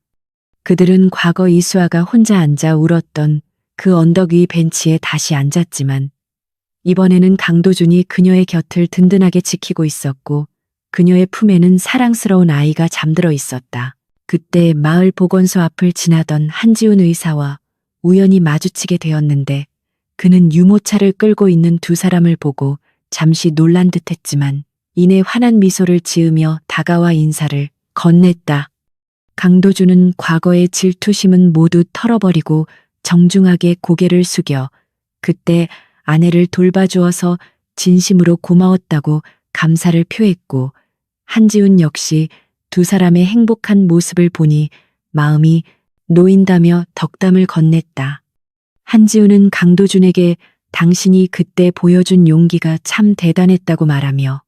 그들은 과거 이수아가 혼자 앉아 울었던 그 언덕 위 벤치에 다시 앉았지만, 이번에는 강도준이 그녀의 곁을 든든하게 지키고 있었고, 그녀의 품에는 사랑스러운 아이가 잠들어 있었다. 그때 마을 보건소 앞을 지나던 한지훈 의사와 우연히 마주치게 되었는데, 그는 유모차를 끌고 있는 두 사람을 보고 잠시 놀란 듯했지만 이내 환한 미소를 지으며 다가와 인사를 건넸다. 강도주는 과거의 질투심은 모두 털어버리고 정중하게 고개를 숙여 그때 아내를 돌봐주어서 진심으로 고마웠다고 감사를 표했고, 한지훈 역시 두 사람의 행복한 모습을 보니 마음이 놓인다며 덕담을 건넸다. 한지훈은 강도준에게 당신이 그때 보여준 용기가 참 대단했다고 말하며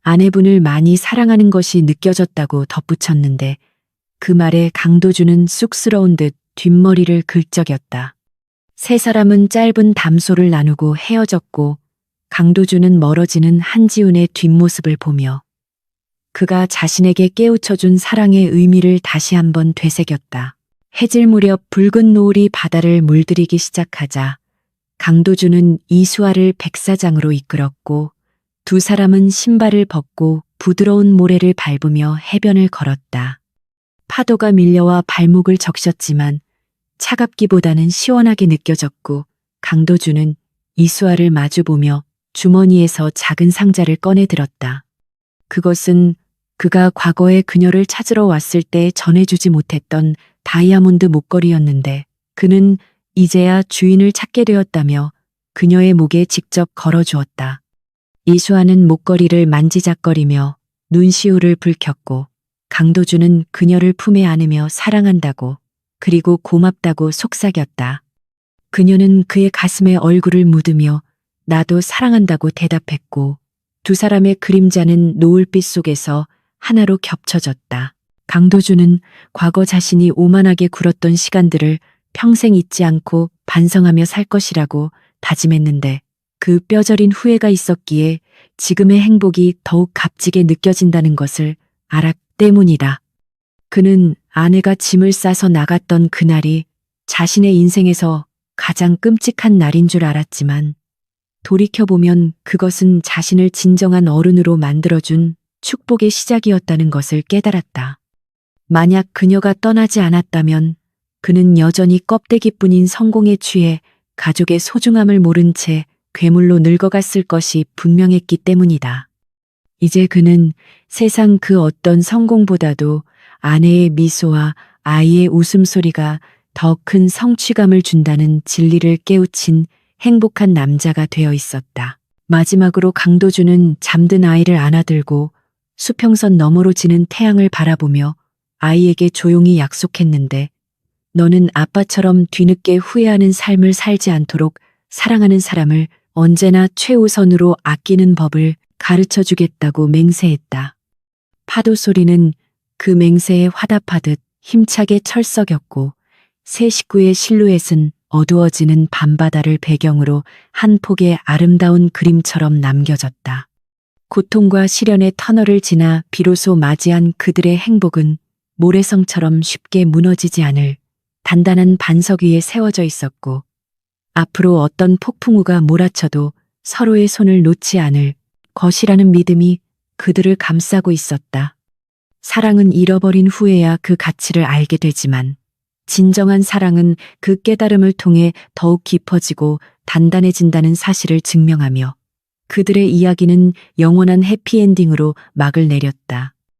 아내분을 많이 사랑하는 것이 느껴졌다고 덧붙였는데, 그 말에 강도준은 쑥스러운 듯 뒷머리를 긁적였다. 세 사람은 짧은 담소를 나누고 헤어졌고, 강도준은 멀어지는 한지훈의 뒷모습을 보며 그가 자신에게 깨우쳐준 사랑의 의미를 다시 한번 되새겼다. 해질 무렵 붉은 노을이 바다를 물들이기 시작하자 강도준은 이수아를 백사장으로 이끌었고, 두 사람은 신발을 벗고 부드러운 모래를 밟으며 해변을 걸었다. 파도가 밀려와 발목을 적셨지만 차갑기보다는 시원하게 느껴졌고, 강도준은 이수아를 마주보며 주머니에서 작은 상자를 꺼내 들었다. 그것은 그가 과거에 그녀를 찾으러 왔을 때 전해주지 못했던 다이아몬드 목걸이였는데, 그는 이제야 주인을 찾게 되었다며 그녀의 목에 직접 걸어주었다. 이수아는 목걸이를 만지작거리며 눈시울을 붉혔고, 강도준은 그녀를 품에 안으며 사랑한다고, 그리고 고맙다고 속삭였다. 그녀는 그의 가슴에 얼굴을 묻으며 나도 사랑한다고 대답했고, 두 사람의 그림자는 노을빛 속에서 하나로 겹쳐졌다. 강도준은 과거 자신이 오만하게 굴었던 시간들을 평생 잊지 않고 반성하며 살 것이라고 다짐했는데, 그 뼈저린 후회가 있었기에 지금의 행복이 더욱 값지게 느껴진다는 것을 알았기 때문이다. 그는 아내가 짐을 싸서 나갔던 그날이 자신의 인생에서 가장 끔찍한 날인 줄 알았지만, 돌이켜보면 그것은 자신을 진정한 어른으로 만들어준 축복의 시작이었다는 것을 깨달았다. 만약 그녀가 떠나지 않았다면 그는 여전히 껍데기뿐인 성공에 취해 가족의 소중함을 모른 채 괴물로 늙어갔을 것이 분명했기 때문이다. 이제 그는 세상 그 어떤 성공보다도 아내의 미소와 아이의 웃음소리가 더 큰 성취감을 준다는 진리를 깨우친 행복한 남자가 되어 있었다. 마지막으로 강도준은 잠든 아이를 안아들고 수평선 너머로 지는 태양을 바라보며 아이에게 조용히 약속했는데, 너는 아빠처럼 뒤늦게 후회하는 삶을 살지 않도록 사랑하는 사람을 언제나 최우선으로 아끼는 법을 가르쳐 주겠다고 맹세했다. 파도 소리는 그 맹세에 화답하듯 힘차게 철썩였고, 세 식구의 실루엣은 어두워지는 밤바다를 배경으로 한 폭의 아름다운 그림처럼 남겨졌다. 고통과 시련의 터널을 지나 비로소 맞이한 그들의 행복은 모래성처럼 쉽게 무너지지 않을 단단한 반석 위에 세워져 있었고, 앞으로 어떤 폭풍우가 몰아쳐도 서로의 손을 놓지 않을 것이라는 믿음이 그들을 감싸고 있었다. 사랑은 잃어버린 후에야 그 가치를 알게 되지만, 진정한 사랑은 그 깨달음을 통해 더욱 깊어지고 단단해진다는 사실을 증명하며, 그들의 이야기는 영원한 해피엔딩으로 막을 내렸다.